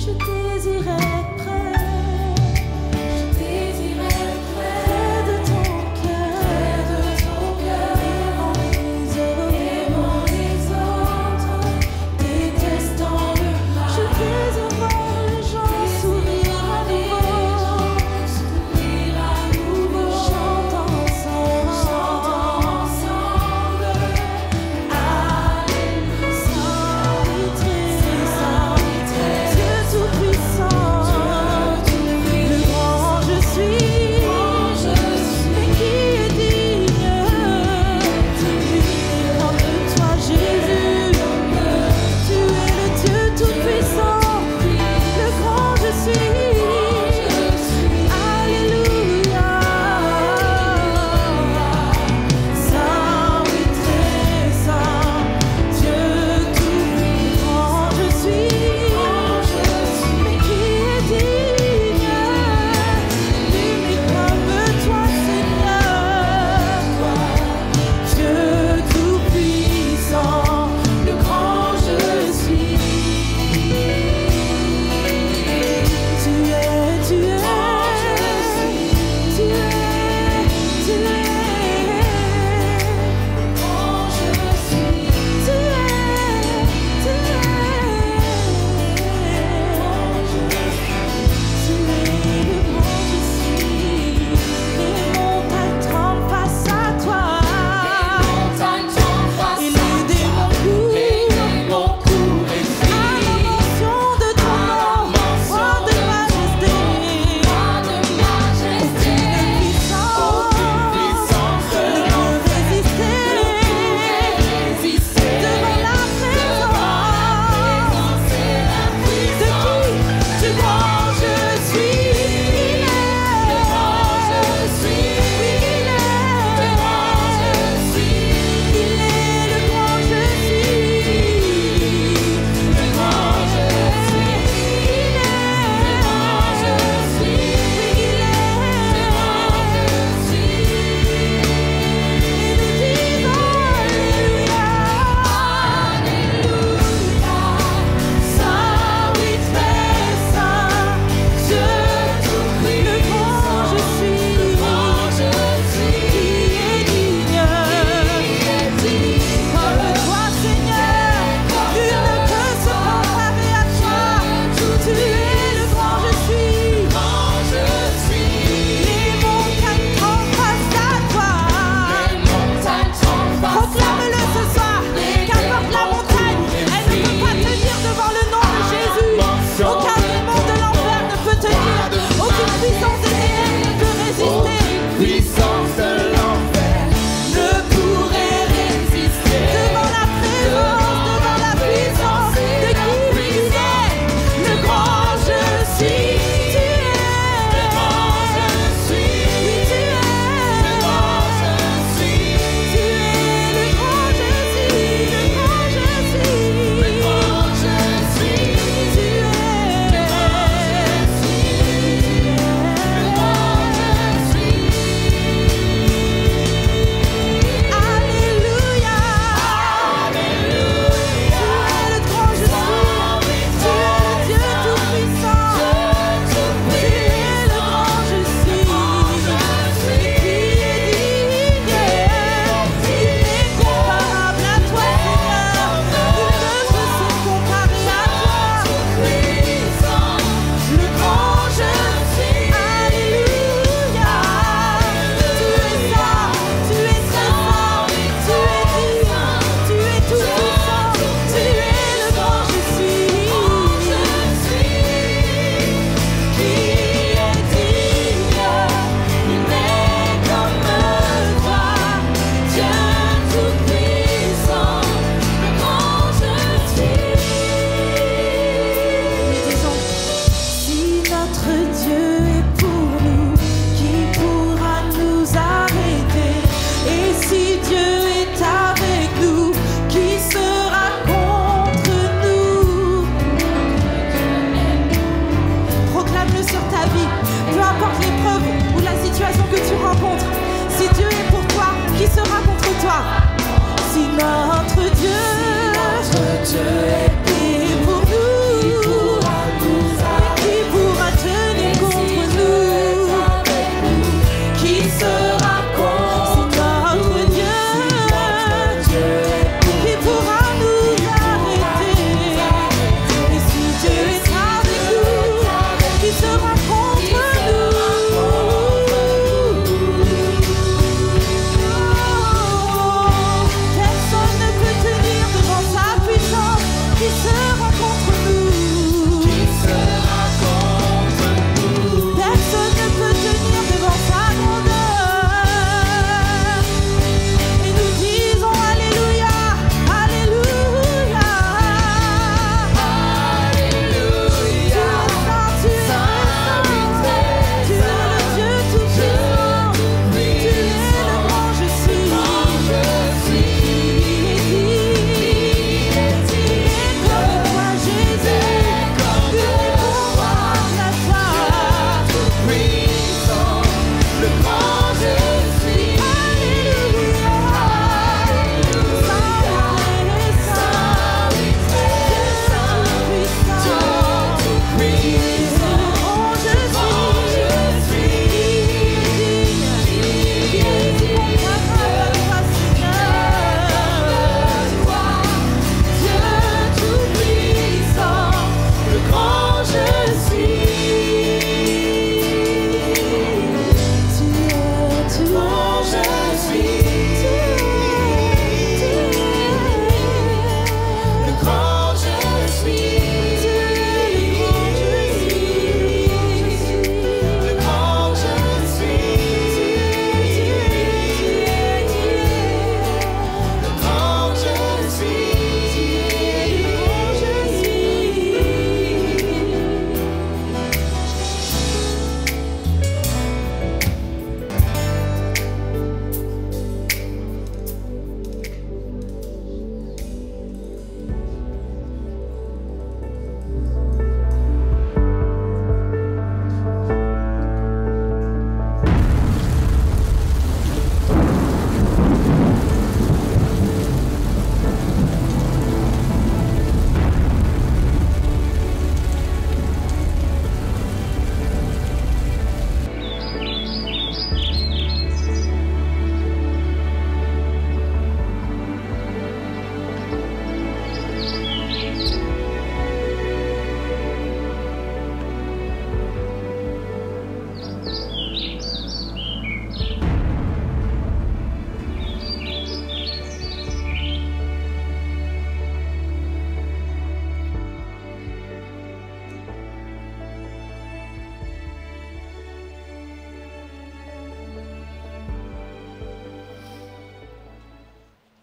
Je désirais près de ton cœur.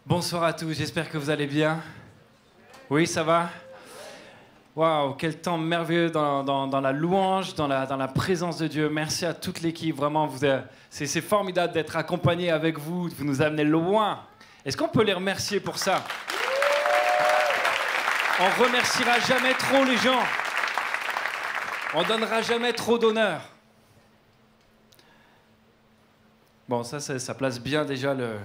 Bonsoir à tous, j'espère que vous allez bien. Oui, ça va? Waouh, quel temps merveilleux dans la louange, dans la présence de Dieu. Merci à toute l'équipe, vraiment, c'est formidable d'être accompagné avec vous, vous nous amenez loin. Est-ce qu'on peut les remercier pour ça? On remerciera jamais trop les gens. On donnera jamais trop d'honneur. Bon, ça place bien déjà le...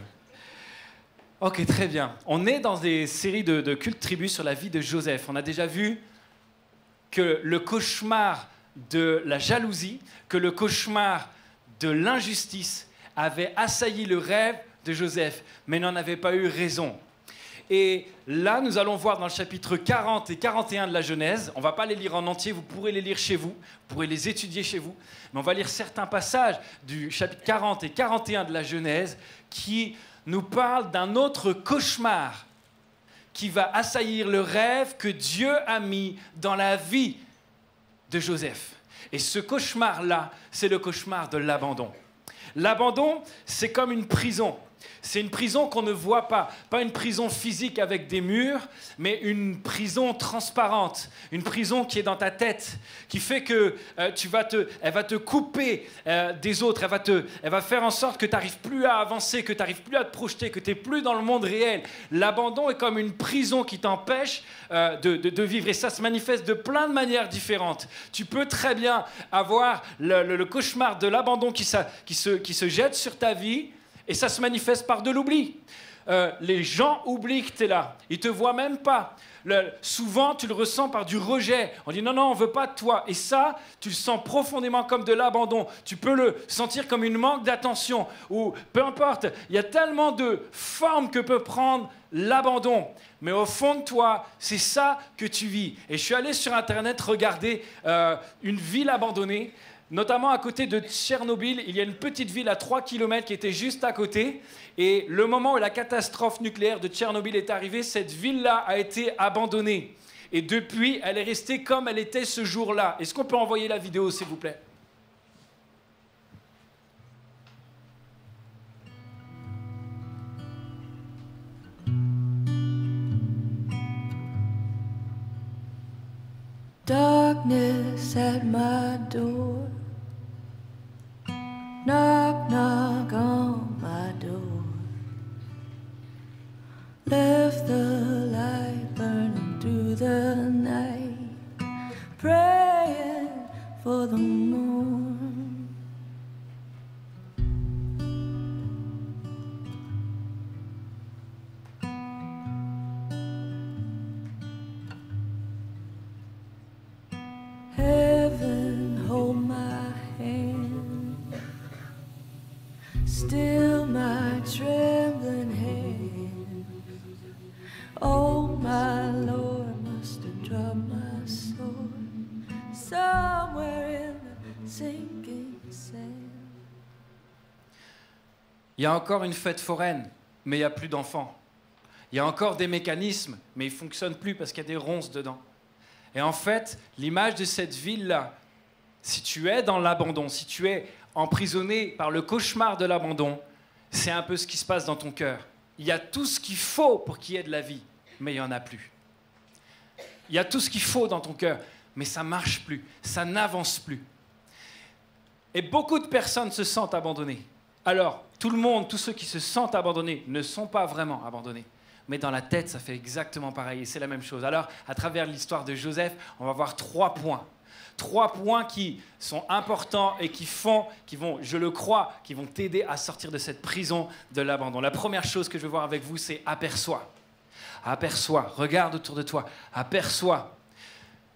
Ok, très bien. On est dans des séries de cultes tribus sur la vie de Joseph. On a déjà vu que le cauchemar de la jalousie, que le cauchemar de l'injustice avait assailli le rêve de Joseph, mais n'en avait pas eu raison. Et là, nous allons voir dans le chapitre 40 et 41 de la Genèse, on ne va pas les lire en entier, vous pourrez les lire chez vous, vous pourrez les étudier chez vous, mais on va lire certains passages du chapitre 40 et 41 de la Genèse qui nous parle d'un autre cauchemar qui va assaillir le rêve que Dieu a mis dans la vie de Joseph. Et ce cauchemar-là, c'est le cauchemar de l'abandon. L'abandon, c'est comme une prison. C'est une prison qu'on ne voit pas. Pas une prison physique avec des murs, mais une prison transparente. Une prison qui est dans ta tête, qui fait que elle va te couper des autres. Elle va faire en sorte que tu n'arrives plus à avancer, que tu n'arrives plus à te projeter, que tu n'es plus dans le monde réel. L'abandon est comme une prison qui t'empêche de vivre. Et ça se manifeste de plein de manières différentes. Tu peux très bien avoir le cauchemar de l'abandon qui se jette sur ta vie. Et ça se manifeste par de l'oubli. Les gens oublient que tu es là. Ils ne te voient même pas. Souvent, tu le ressens par du rejet. On dit non, on ne veut pas de toi. Et ça, tu le sens profondément comme de l'abandon. Tu peux le sentir comme une manque d'attention. Ou peu importe, il y a tellement de formes que peut prendre l'abandon. Mais au fond de toi, c'est ça que tu vis. Et je suis allé sur Internet regarder une ville abandonnée. Notamment à côté de Tchernobyl, il y a une petite ville à 3 km qui était juste à côté. Et le moment où la catastrophe nucléaire de Tchernobyl est arrivée, cette ville-là a été abandonnée. Et depuis, elle est restée comme elle était ce jour-là. Est-ce qu'on peut envoyer la vidéo, s'il vous plaît ? Darkness at my door. Knock, knock on my door. Left the light burning through the night, praying for the morn. Heaven, hold my hand. Still my trembling hand. Oh, my Lord, must have dropped my sword somewhere in the sinking sand. Il y a encore une fête foraine, mais il n'y a plus d'enfants. Il y a encore des mécanismes, mais ils ne fonctionnent plus parce qu'il y a des ronces dedans. Et en fait, l'image de cette ville-là, si tu es dans l'abandon, si tu es emprisonné par le cauchemar de l'abandon, c'est un peu ce qui se passe dans ton cœur. Il y a tout ce qu'il faut pour qu'il y ait de la vie, mais il n'y en a plus. Il y a tout ce qu'il faut dans ton cœur, mais ça ne marche plus, ça n'avance plus. Et beaucoup de personnes se sentent abandonnées. Alors, tout le monde, tous ceux qui se sentent abandonnés ne sont pas vraiment abandonnés. Mais dans la tête, ça fait exactement pareil, et c'est la même chose. Alors, à travers l'histoire de Joseph, on va voir 3 points. 3 points qui sont importants et qui vont, je le crois, qui vont t'aider à sortir de cette prison de l'abandon. La première chose que je veux voir avec vous, c'est aperçois. Aperçois, regarde autour de toi, aperçois.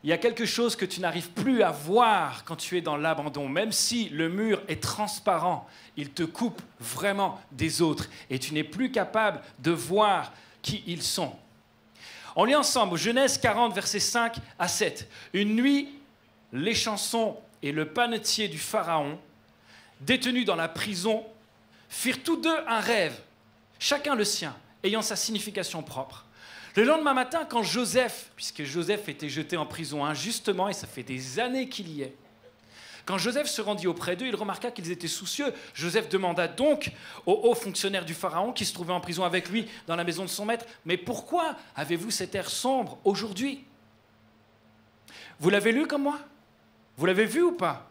Il y a quelque chose que tu n'arrives plus à voir quand tu es dans l'abandon. Même si le mur est transparent, il te coupe vraiment des autres et tu n'es plus capable de voir qui ils sont. On lit ensemble, Genèse 40, versets 5 à 7. Une nuit, les chansons et le panetier du Pharaon, détenus dans la prison, firent tous deux un rêve, chacun le sien, ayant sa signification propre. Le lendemain matin, quand Joseph, puisque Joseph était jeté en prison injustement, et ça fait des années qu'il y est, Quand Joseph se rendit auprès d'eux, il remarqua qu'ils étaient soucieux. Joseph demanda donc aux hauts fonctionnaires du Pharaon qui se trouvaient en prison avec lui dans la maison de son maître, « Mais pourquoi avez-vous cet air sombre aujourd'hui » Vous l'avez lu comme moi? Vous l'avez vu ou pas?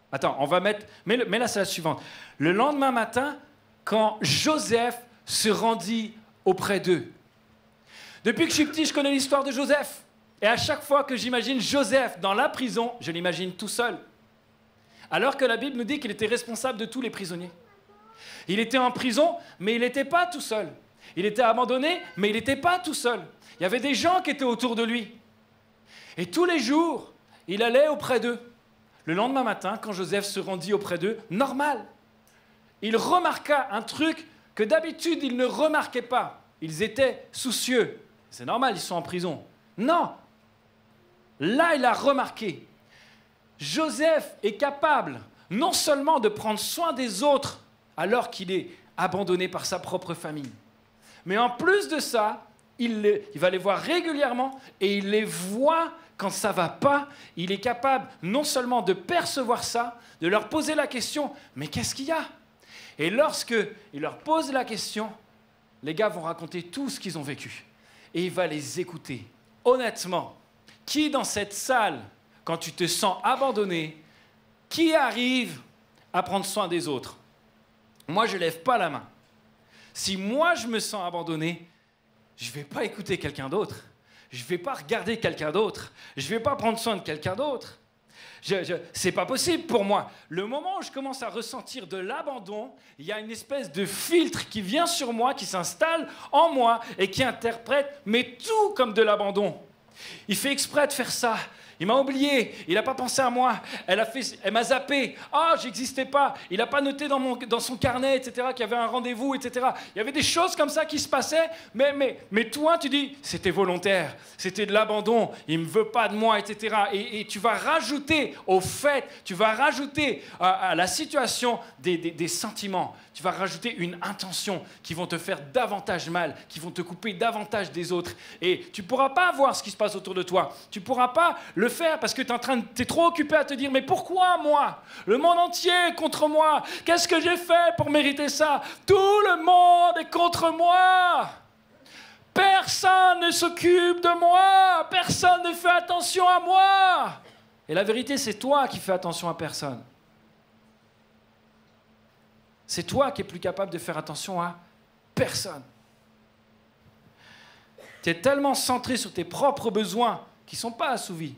Attends, on va mettre... Mais là, c'est la suivante. Le lendemain matin, quand Joseph se rendit auprès d'eux. Depuis que je suis petit, je connais l'histoire de Joseph. Et à chaque fois que j'imagine Joseph dans la prison, je l'imagine tout seul. Alors que la Bible nous dit qu'il était responsable de tous les prisonniers. Il était en prison, mais il n'était pas tout seul. Il était abandonné, mais il n'était pas tout seul. Il y avait des gens qui étaient autour de lui. Et tous les jours, il allait auprès d'eux. Le lendemain matin, quand Joseph se rendit auprès d'eux, normal, il remarqua un truc que d'habitude, ils ne remarquaient pas. Ils étaient soucieux. C'est normal, ils sont en prison. Non. Là, il a remarqué. Joseph est capable non seulement de prendre soin des autres alors qu'il est abandonné par sa propre famille, mais en plus de ça, il va les voir régulièrement et il les voit quand ça ne va pas. Il est capable non seulement de percevoir ça, de leur poser la question, mais qu'est-ce qu'il y a? Et lorsqu'il leur pose la question, les gars vont raconter tout ce qu'ils ont vécu. Et il va les écouter. Honnêtement, qui dans cette salle, quand tu te sens abandonné, qui arrive à prendre soin des autres? Moi, je ne lève pas la main. Si moi, je me sens abandonné, je ne vais pas écouter quelqu'un d'autre. Je ne vais pas regarder quelqu'un d'autre. Je ne vais pas prendre soin de quelqu'un d'autre. C'est pas possible pour moi. Le moment où je commence à ressentir de l'abandon, il y a une espèce de filtre qui vient sur moi, qui s'installe en moi et qui interprète, mais tout comme de l'abandon. Il fait exprès de faire ça. Il m'a oublié, il n'a pas pensé à moi, elle m'a zappé, ah, j'existais pas, il n'a pas noté dans son carnet, etc., qu'il y avait un rendez-vous, etc. Il y avait des choses comme ça qui se passaient, mais toi, tu dis, c'était volontaire, c'était de l'abandon, il ne me veut pas de moi, etc. Et tu vas rajouter au fait, tu vas rajouter à la situation des sentiments, tu vas rajouter une intention qui vont te faire davantage mal, qui vont te couper davantage des autres. Et tu ne pourras pas voir ce qui se passe autour de toi, tu ne pourras pas le faire parce que tu es trop occupé à te dire « Mais pourquoi moi? Le monde entier est contre moi. Qu'est-ce que j'ai fait pour mériter ça? Tout le monde est contre moi. Personne ne s'occupe de moi. Personne ne fait attention à moi. » Et la vérité, c'est toi qui fais attention à personne. C'est toi qui es plus capable de faire attention à personne. Tu es tellement centré sur tes propres besoins qui ne sont pas assouvis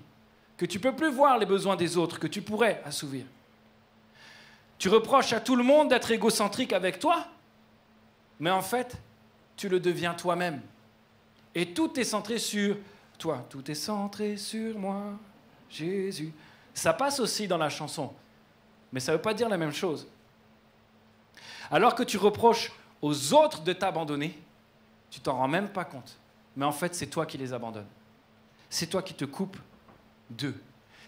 que tu ne peux plus voir les besoins des autres que tu pourrais assouvir. Tu reproches à tout le monde d'être égocentrique avec toi, mais en fait, tu le deviens toi-même. Et tout est centré sur toi. Tout est centré sur moi, Jésus. Ça passe aussi dans la chanson, mais ça ne veut pas dire la même chose. Alors que tu reproches aux autres de t'abandonner, tu t'en rends même pas compte. Mais en fait, c'est toi qui les abandonnes. C'est toi qui te coupes d'eux.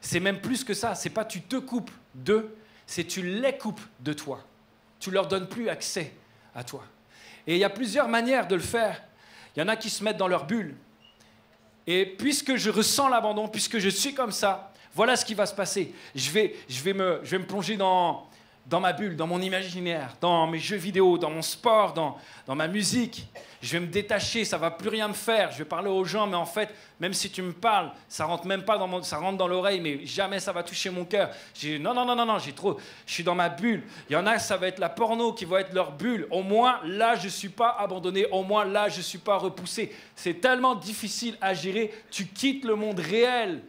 C'est même plus que ça. C'est pas tu te coupes d'eux, c'est tu les coupes de toi. Tu leur donnes plus accès à toi. Et il y a plusieurs manières de le faire. Il y en a qui se mettent dans leur bulle. Et puisque je ressens l'abandon, puisque je suis comme ça, voilà ce qui va se passer. Je vais me plonger dans ma bulle, dans mon imaginaire, dans mes jeux vidéo, dans mon sport, dans ma musique. Je vais me détacher, ça ne va plus rien me faire. Je vais parler aux gens, mais en fait, même si tu me parles, ça rentre même pas ça rentre dans l'oreille, mais jamais ça va toucher mon cœur. Non, je suis dans ma bulle. Il y en a, ça va être la porno qui va être leur bulle. Au moins, là, je ne suis pas abandonné. Au moins, là, je ne suis pas repoussé. C'est tellement difficile à gérer. Tu quittes le monde réel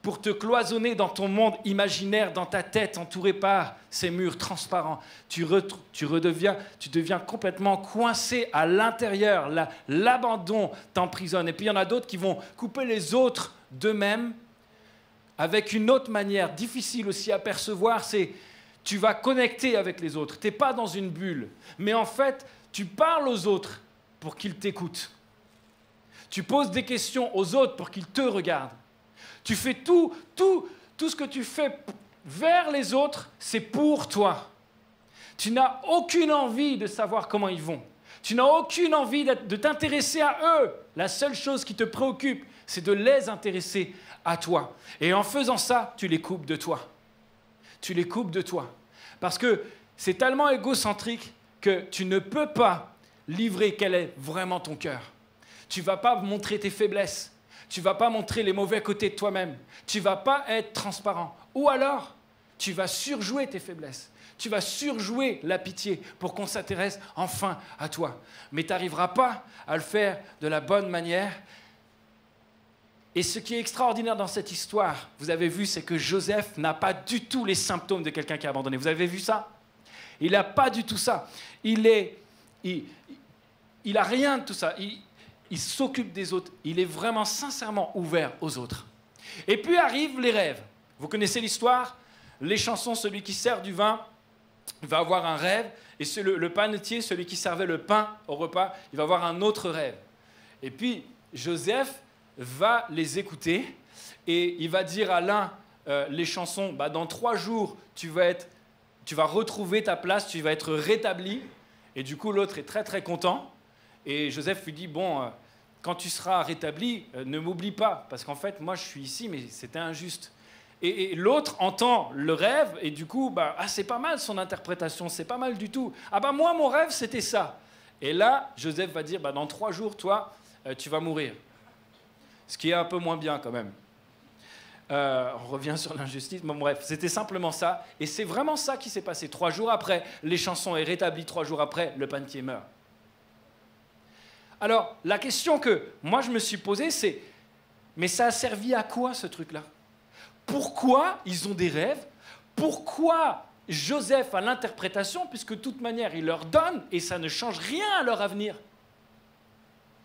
pour te cloisonner dans ton monde imaginaire, dans ta tête, entouré par ces murs transparents. Tu deviens complètement coincé à l'intérieur. L'abandon t'emprisonne. Et puis il y en a d'autres qui vont couper les autres d'eux-mêmes avec une autre manière, difficile aussi à percevoir, c'est tu vas connecter avec les autres. Tu n'es pas dans une bulle, mais en fait, tu parles aux autres pour qu'ils t'écoutent. Tu poses des questions aux autres pour qu'ils te regardent. Tu fais tout ce que tu fais vers les autres, c'est pour toi. Tu n'as aucune envie de savoir comment ils vont. Tu n'as aucune envie de t'intéresser à eux. La seule chose qui te préoccupe, c'est de les intéresser à toi. Et en faisant ça, tu les coupes de toi. tu les coupes de toi. Parce que c'est tellement égocentrique que tu ne peux pas livrer quel est vraiment ton cœur. Tu ne vas pas montrer tes faiblesses. Tu ne vas pas montrer les mauvais côtés de toi-même. Tu ne vas pas être transparent. Ou alors, tu vas surjouer tes faiblesses. Tu vas surjouer la pitié pour qu'on s'intéresse enfin à toi. Mais tu n'arriveras pas à le faire de la bonne manière. Et ce qui est extraordinaire dans cette histoire, vous avez vu, c'est que Joseph n'a pas du tout les symptômes de quelqu'un qui a abandonné. Vous avez vu ça? Il n'a pas du tout ça. Il n'a rien de tout ça. Il s'occupe des autres. Il est vraiment sincèrement ouvert aux autres. Et puis arrivent les rêves. Vous connaissez l'histoire? Les chansons, celui qui sert du vin va avoir un rêve. Et le panetier, celui qui servait le pain au repas, il va avoir un autre rêve. Et puis Joseph va les écouter et il va dire à l'un les chansons, dans 3 jours, tu vas retrouver ta place, tu vas être rétabli. Et du coup, l'autre est très très content. Et Joseph lui dit, quand tu seras rétabli, ne m'oublie pas, parce qu'en fait, moi je suis ici, mais c'était injuste. Et l'autre entend le rêve, et du coup, c'est pas mal son interprétation, c'est pas mal du tout. Moi, mon rêve, c'était ça. Et là, Joseph va dire, dans 3 jours, toi, tu vas mourir. Ce qui est un peu moins bien quand même. On revient sur l'injustice, mais bref, c'était simplement ça. Et c'est vraiment ça qui s'est passé. 3 jours après, les chansons est rétablie. 3 jours après, le panetier meurt. Alors, la question que moi je me suis posée, c'est, mais ça a servi à quoi ce truc-là? Pourquoi ils ont des rêves? Pourquoi Joseph a l'interprétation? Puisque de toute manière, il leur donne et ça ne change rien à leur avenir.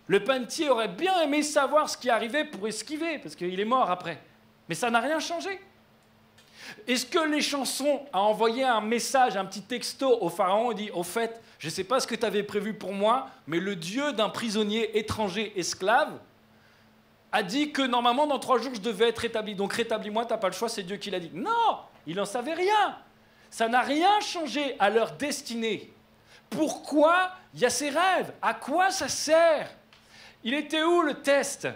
Le panetier aurait bien aimé savoir ce qui arrivait pour esquiver, parce qu'il est mort après. Mais ça n'a rien changé. Est-ce que les chansons a envoyé un message, un petit texto au pharaon et dit, au fait, je ne sais pas ce que tu avais prévu pour moi, mais le Dieu d'un prisonnier étranger esclave a dit que normalement dans 3 jours je devais être rétabli. Donc rétablis-moi, tu n'as pas le choix, c'est Dieu qui l'a dit. Non, il n'en savait rien. Ça n'a rien changé à leur destinée. Pourquoi il y a ces rêves? À quoi ça sert? Il était où le test?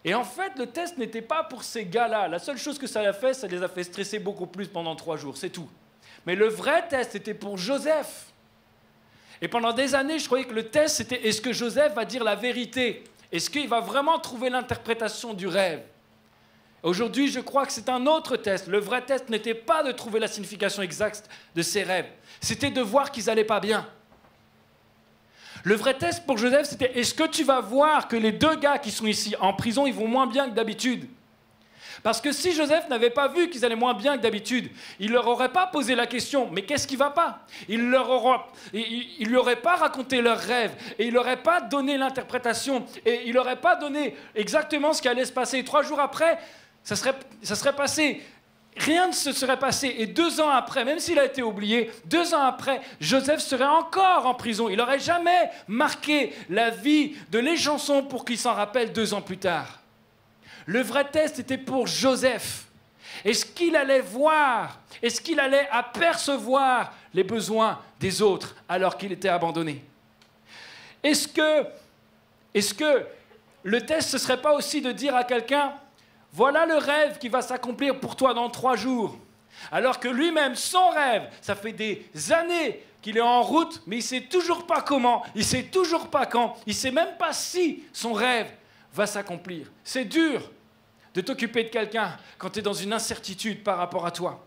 Et en fait, le test n'était pas pour ces gars-là. La seule chose que ça a fait, ça les a fait stresser beaucoup plus pendant 3 jours, c'est tout. Mais le vrai test était pour Joseph. Et pendant des années, je croyais que le test, c'était est-ce que Joseph va dire la vérité? Est-ce qu'il va vraiment trouver l'interprétation du rêve? Aujourd'hui, je crois que c'est un autre test. Le vrai test n'était pas de trouver la signification exacte de ses rêves. C'était de voir qu'ils n'allaient pas bien. Le vrai test pour Joseph, c'était est-ce que tu vas voir que les 2 gars qui sont ici en prison, ils vont moins bien que d'habitude? Parce que si Joseph n'avait pas vu qu'ils allaient moins bien que d'habitude, il ne leur aurait pas posé la question, mais qu'est-ce qui ne va pas? Il ne lui aurait pas raconté leurs rêves, et il n'aurait pas donné l'interprétation, et il n'aurait pas donné exactement ce qui allait se passer. 3 jours après, ça serait passé. Rien ne se serait passé. Et 2 ans après, même s'il a été oublié, 2 ans après, Joseph serait encore en prison. Il n'aurait jamais marqué la vie de les chansons pour qu'il s'en rappelle 2 ans plus tard. Le vrai test était pour Joseph. Est-ce qu'il allait voir, est-ce qu'il allait apercevoir les besoins des autres alors qu'il était abandonné? Est-ce que le test, ce ne serait pas aussi de dire à quelqu'un, voilà le rêve qui va s'accomplir pour toi dans 3 jours. Alors que lui-même, son rêve, ça fait des années qu'il est en route, mais il ne sait toujours pas comment, il ne sait toujours pas quand, il ne sait même pas si son rêve va s'accomplir. C'est dur de t'occuper de quelqu'un quand tu es dans une incertitude par rapport à toi.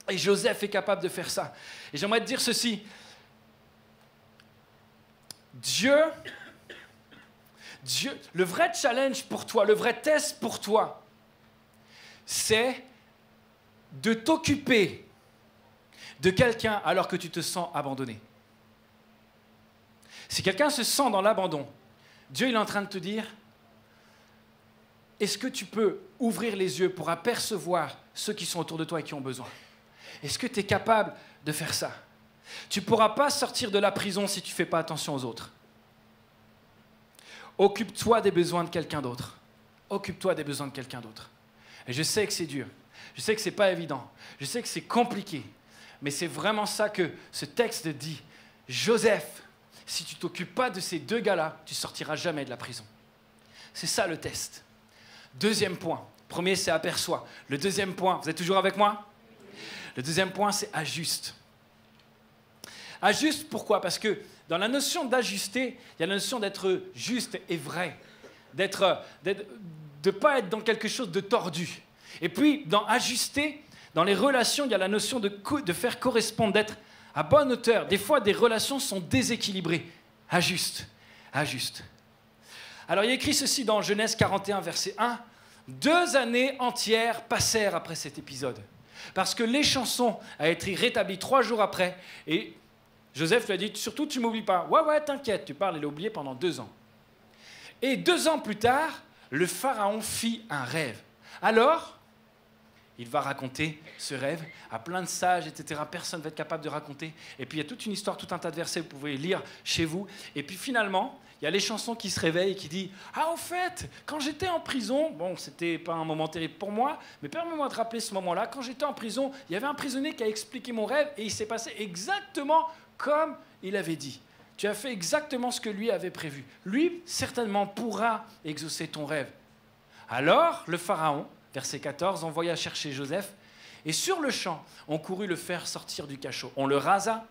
Et Joseph est capable de faire ça. Et j'aimerais te dire ceci. Dieu, le vrai challenge pour toi, le vrai test pour toi, c'est de t'occuper de quelqu'un alors que tu te sens abandonné. Si quelqu'un se sent dans l'abandon, Dieu il est en train de te dire, est-ce que tu peux ouvrir les yeux pour apercevoir ceux qui sont autour de toi et qui ont besoin? Est-ce que tu es capable de faire ça? Tu ne pourras pas sortir de la prison si tu ne fais pas attention aux autres. Occupe-toi des besoins de quelqu'un d'autre. Occupe-toi des besoins de quelqu'un d'autre. Et je sais que c'est dur. Je sais que ce n'est pas évident. Je sais que c'est compliqué. Mais c'est vraiment ça que ce texte dit. Joseph, si tu ne t'occupes pas de ces 2 gars-là, tu ne sortiras jamais de la prison. C'est ça le test. 2e point. Premier, c'est aperçoit. Le 2e point, vous êtes toujours avec moi? Le deuxième point, c'est ajuste. Ajuste, pourquoi? Parce que dans la notion d'ajuster, il y a la notion d'être juste et vrai, de ne pas être dans quelque chose de tordu. Et puis, dans ajuster, dans les relations, il y a la notion de faire correspondre, d'être à bonne hauteur. Des fois, des relations sont déséquilibrées. Ajuste, ajuste. Alors, il y a écrit ceci dans Genèse 41, verset 1. 2 années entières passèrent après cet épisode, parce que l'échanson a été rétabli 3 jours après, et Joseph lui a dit, surtout tu m'oublies pas. Ouais, t'inquiète, tu parles, il a oublié pendant 2 ans. Et 2 ans plus tard, le pharaon fit un rêve. Alors, il va raconter ce rêve à plein de sages, etc. Personne ne va être capable de raconter. Et puis il y a toute une histoire, tout un tas de versets, vous pouvez lire chez vous. Et puis finalement, il y a les chansons qui se réveillent et qui disent « Ah, en fait, quand j'étais en prison, bon, c'était pas un moment terrible pour moi, mais permets-moi de rappeler ce moment-là, quand j'étais en prison, il y avait un prisonnier qui a expliqué mon rêve et il s'est passé exactement comme il avait dit. Tu as fait exactement ce que lui avait prévu. Lui, certainement, pourra exaucer ton rêve. » Alors, le pharaon, verset 14, envoya chercher Joseph, et sur le champ, on courut le faire sortir du cachot. On le rasa,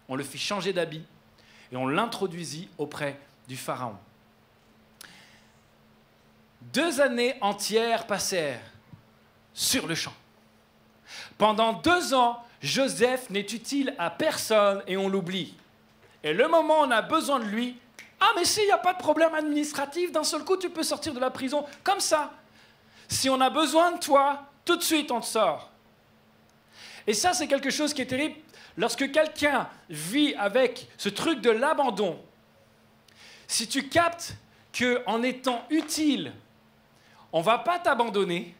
on le fit changer d'habit, et on l'introduisit auprès du pharaon. 2 années entières passèrent sur le champ. Pendant 2 ans, Joseph n'est utile à personne et on l'oublie. Et le moment où on a besoin de lui, ah mais si, il n'y a pas de problème administratif, d'un seul coup tu peux sortir de la prison, comme ça. Si on a besoin de toi, tout de suite on te sort. Et ça c'est quelque chose qui est terrible. Lorsque quelqu'un vit avec ce truc de l'abandon, si tu captes qu'en étant utile, on ne va pas t'abandonner,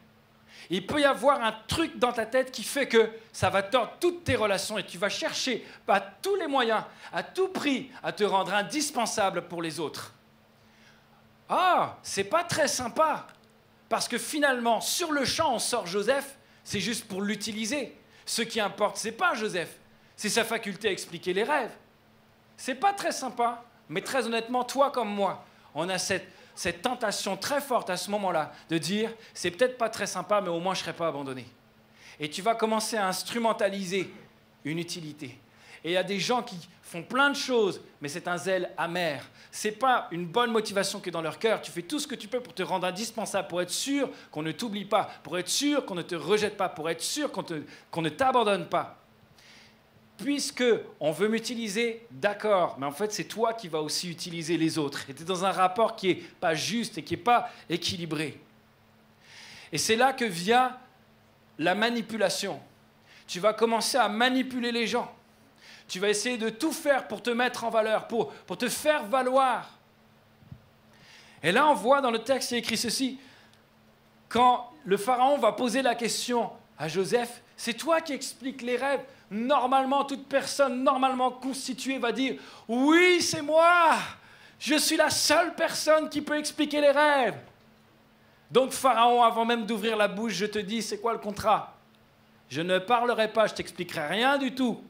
il peut y avoir un truc dans ta tête qui fait que ça va tordre toutes tes relations et tu vas chercher par tous les moyens, à tout prix, à te rendre indispensable pour les autres. Ah, c'est pas très sympa, parce que finalement, sur le champ, on sort Joseph, c'est juste pour l'utiliser. Ce qui importe, c'est pas Joseph, c'est sa faculté à expliquer les rêves. C'est pas très sympa, mais très honnêtement, toi comme moi, on a cette tentation très forte à ce moment-là de dire « c'est peut-être pas très sympa, mais au moins je ne serai pas abandonné ». Et tu vas commencer à instrumentaliser une utilité. Et il y a des gens qui font plein de choses, mais c'est un zèle amer. Ce n'est pas une bonne motivation que dans leur cœur. Tu fais tout ce que tu peux pour te rendre indispensable, pour être sûr qu'on ne t'oublie pas, pour être sûr qu'on ne te rejette pas, pour être sûr qu'on ne t'abandonne pas. Puisque on veut m'utiliser, d'accord, mais en fait, c'est toi qui vas aussi utiliser les autres. Et tu es dans un rapport qui n'est pas juste et qui n'est pas équilibré. Et c'est là que vient la manipulation. Tu vas commencer à manipuler les gens. Tu vas essayer de tout faire pour te mettre en valeur, pour te faire valoir. Et là, on voit dans le texte, il y a écrit ceci. Quand le pharaon va poser la question à Joseph, c'est toi qui expliques les rêves. Normalement, toute personne normalement constituée va dire « Oui, c'est moi! Je suis la seule personne qui peut expliquer les rêves. » Donc, Pharaon, avant même d'ouvrir la bouche, je te dis, c'est quoi le contrat? Je ne parlerai pas, je t'expliquerai rien du tout.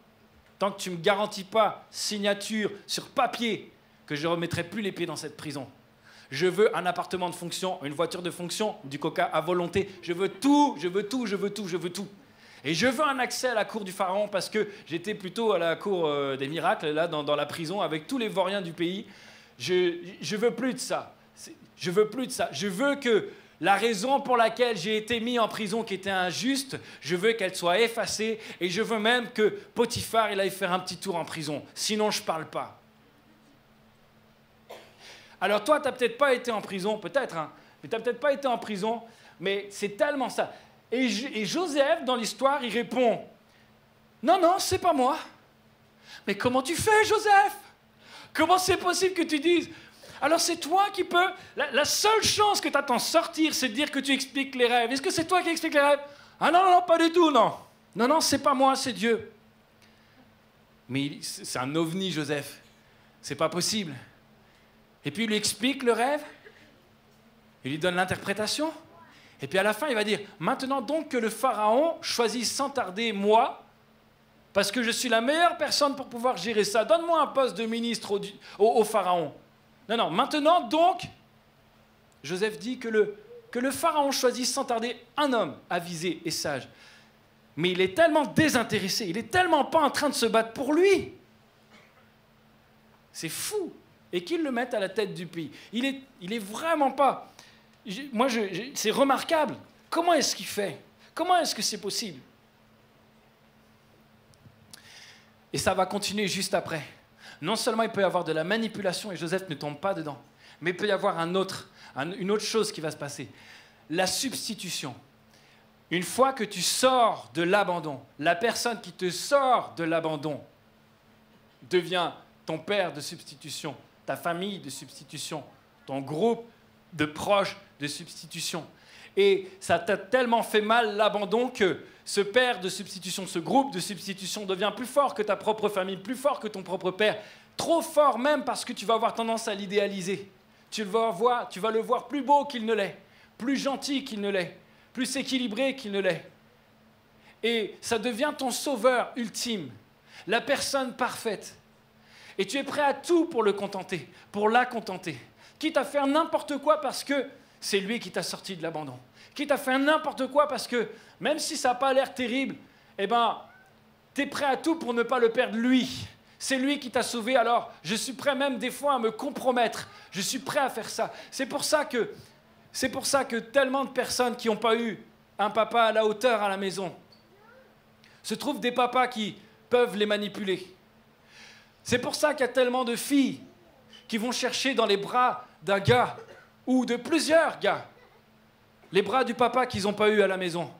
Tant que tu ne me garantis pas, signature sur papier, que je ne remettrai plus les pieds dans cette prison. Je veux un appartement de fonction, une voiture de fonction, du coca à volonté. Je veux tout, je veux tout, je veux tout, je veux tout. Et je veux un accès à la cour du pharaon parce que j'étais plutôt à la cour des miracles, là, dans la prison, avec tous les vauriens du pays. Je veux plus de ça. Je veux plus de ça. Je veux que la raison pour laquelle j'ai été mis en prison, qui était injuste, je veux qu'elle soit effacée. Et je veux même que Potiphar, il aille faire un petit tour en prison. Sinon, je ne parle pas. Alors toi, tu n'as peut-être pas été en prison, peut-être, hein, mais tu n'as peut-être pas été en prison, mais c'est tellement ça. Et Joseph, dans l'histoire, il répond « Non, non, c'est pas moi. » Mais comment tu fais, Joseph? Comment c'est possible que tu dises? Alors c'est toi qui peux... La seule chance que tu as d'en sortir, c'est de dire que tu expliques les rêves. Est-ce que c'est toi qui expliques les rêves? Ah non, non, pas du tout, non. Non, non, c'est pas moi, c'est Dieu. Mais c'est un ovni, Joseph. C'est pas possible. Et puis il lui explique le rêve. Il lui donne l'interprétation. Et puis à la fin, il va dire, maintenant donc que le pharaon choisit sans tarder moi, parce que je suis la meilleure personne pour pouvoir gérer ça. Donne-moi un poste de ministre au pharaon. Non, non, maintenant donc, Joseph dit que le pharaon choisit sans tarder un homme avisé et sage. mais il est tellement désintéressé, il est tellement pas en train de se battre pour lui. C'est fou. Et qu'ils le mettent à la tête du pays. Il est vraiment pas... c'est remarquable. Comment est-ce qu'il fait? Comment est-ce que c'est possible? Et ça va continuer juste après. Non seulement il peut y avoir de la manipulation, et Joseph ne tombe pas dedans, mais il peut y avoir une autre chose qui va se passer. La substitution. Une fois que tu sors de l'abandon, la personne qui te sort de l'abandon devient ton père de substitution, ta famille de substitution, ton groupe de proches de substitution. Et ça t'a tellement fait mal l'abandon que ce père de substitution, ce groupe de substitution devient plus fort que ta propre famille, plus fort que ton propre père, trop fort même parce que tu vas avoir tendance à l'idéaliser. Tu vas le voir plus beau qu'il ne l'est, plus gentil qu'il ne l'est, plus équilibré qu'il ne l'est. Et ça devient ton sauveur ultime, la personne parfaite. Et tu es prêt à tout pour le contenter, pour la contenter. Quitte à faire n'importe quoi parce que c'est lui qui t'a sorti de l'abandon. Quitte à faire n'importe quoi parce que, même si ça n'a pas l'air terrible, eh ben, tu es prêt à tout pour ne pas le perdre lui. C'est lui qui t'a sauvé, alors je suis prêt même des fois à me compromettre. Je suis prêt à faire ça. C'est pour ça que tellement de personnes qui n'ont pas eu un papa à la hauteur à la maison se trouvent des papas qui peuvent les manipuler. C'est pour ça qu'il y a tellement de filles qui vont chercher dans les bras d'un gars ou de plusieurs gars les bras du papa qu'ils n'ont pas eu à la maison.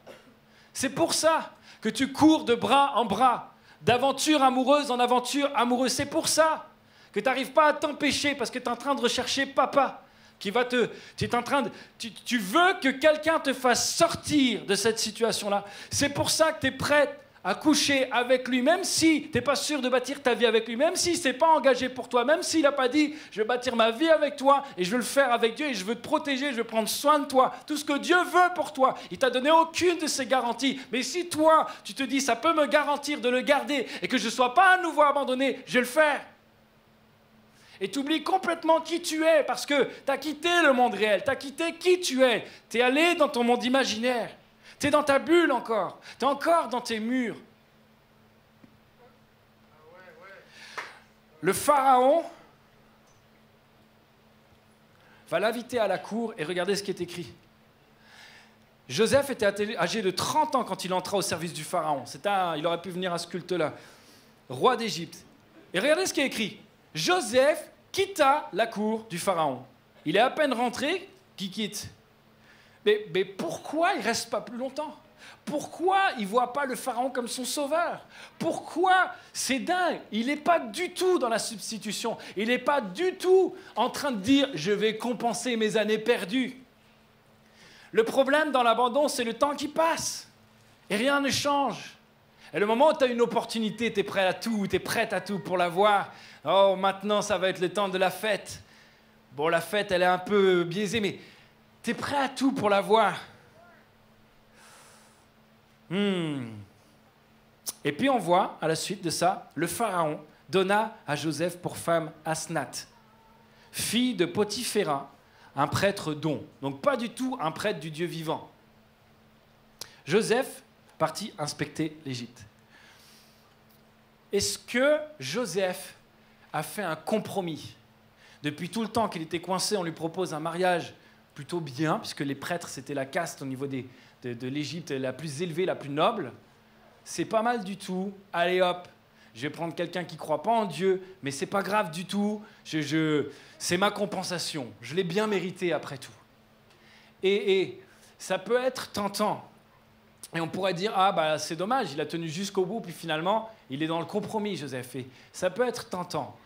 C'est pour ça que tu cours de bras en bras, d'aventure amoureuse en aventure amoureuse. C'est pour ça que tu n'arrives pas à t'empêcher parce que tu es en train de rechercher papa qui va te... Tu veux que quelqu'un te fasse sortir de cette situation-là. C'est pour ça que tu es prête à coucher avec lui, même si tu n'es pas sûr de bâtir ta vie avec lui, même s'il ne s'est pas engagé pour toi, même s'il n'a pas dit « je vais bâtir ma vie avec toi et je veux le faire avec Dieu et je veux te protéger, je veux prendre soin de toi », tout ce que Dieu veut pour toi. Il ne t'a donné aucune de ces garanties. Mais si toi, tu te dis « ça peut me garantir de le garder et que je ne sois pas à nouveau abandonné, je vais le faire ». Et tu oublies complètement qui tu es parce que tu as quitté le monde réel, tu as quitté qui tu es. Tu es allé dans ton monde imaginaire. Tu es dans ta bulle encore. Tu es encore dans tes murs. Le pharaon va l'inviter à la cour et regardez ce qui est écrit. Joseph était âgé de 30 ans quand il entra au service du pharaon. Il aurait pu venir à ce culte-là. Roi d'Égypte. Et regardez ce qui est écrit. Joseph quitta la cour du pharaon. Il est à peine rentré qu'il quitte. Mais pourquoi il ne reste pas plus longtemps? Pourquoi il ne voit pas le pharaon comme son sauveur? Pourquoi? C'est dingue. Il n'est pas du tout dans la substitution. Il n'est pas du tout en train de dire « je vais compenser mes années perdues ». Le problème dans l'abandon, c'est le temps qui passe. Et rien ne change. Et le moment où tu as une opportunité, tu es prêt à tout, tu es prête à tout pour l'avoir. Oh, maintenant, ça va être le temps de la fête. Bon, la fête, elle est un peu biaisée, mais tu es prêt à tout pour l'avoir. Et puis on voit, à la suite de ça, le pharaon donna à Joseph pour femme Asnath, fille de Potiphéra, un prêtre don. Donc pas du tout un prêtre du Dieu vivant. Joseph partit inspecter l'Égypte. Est-ce que Joseph a fait un compromis? Depuis tout le temps qu'il était coincé, on lui propose un mariage plutôt bien, puisque les prêtres, c'était la caste au niveau de l'Égypte la plus élevée, la plus noble. C'est pas mal du tout. Allez hop, je vais prendre quelqu'un qui ne croit pas en Dieu, mais c'est pas grave du tout. C'est ma compensation. Je l'ai bien mérité après tout. Et ça peut être tentant. Et on pourrait dire, ah bah c'est dommage, il a tenu jusqu'au bout, puis finalement, il est dans le compromis, Joseph. Et ça peut être tentant.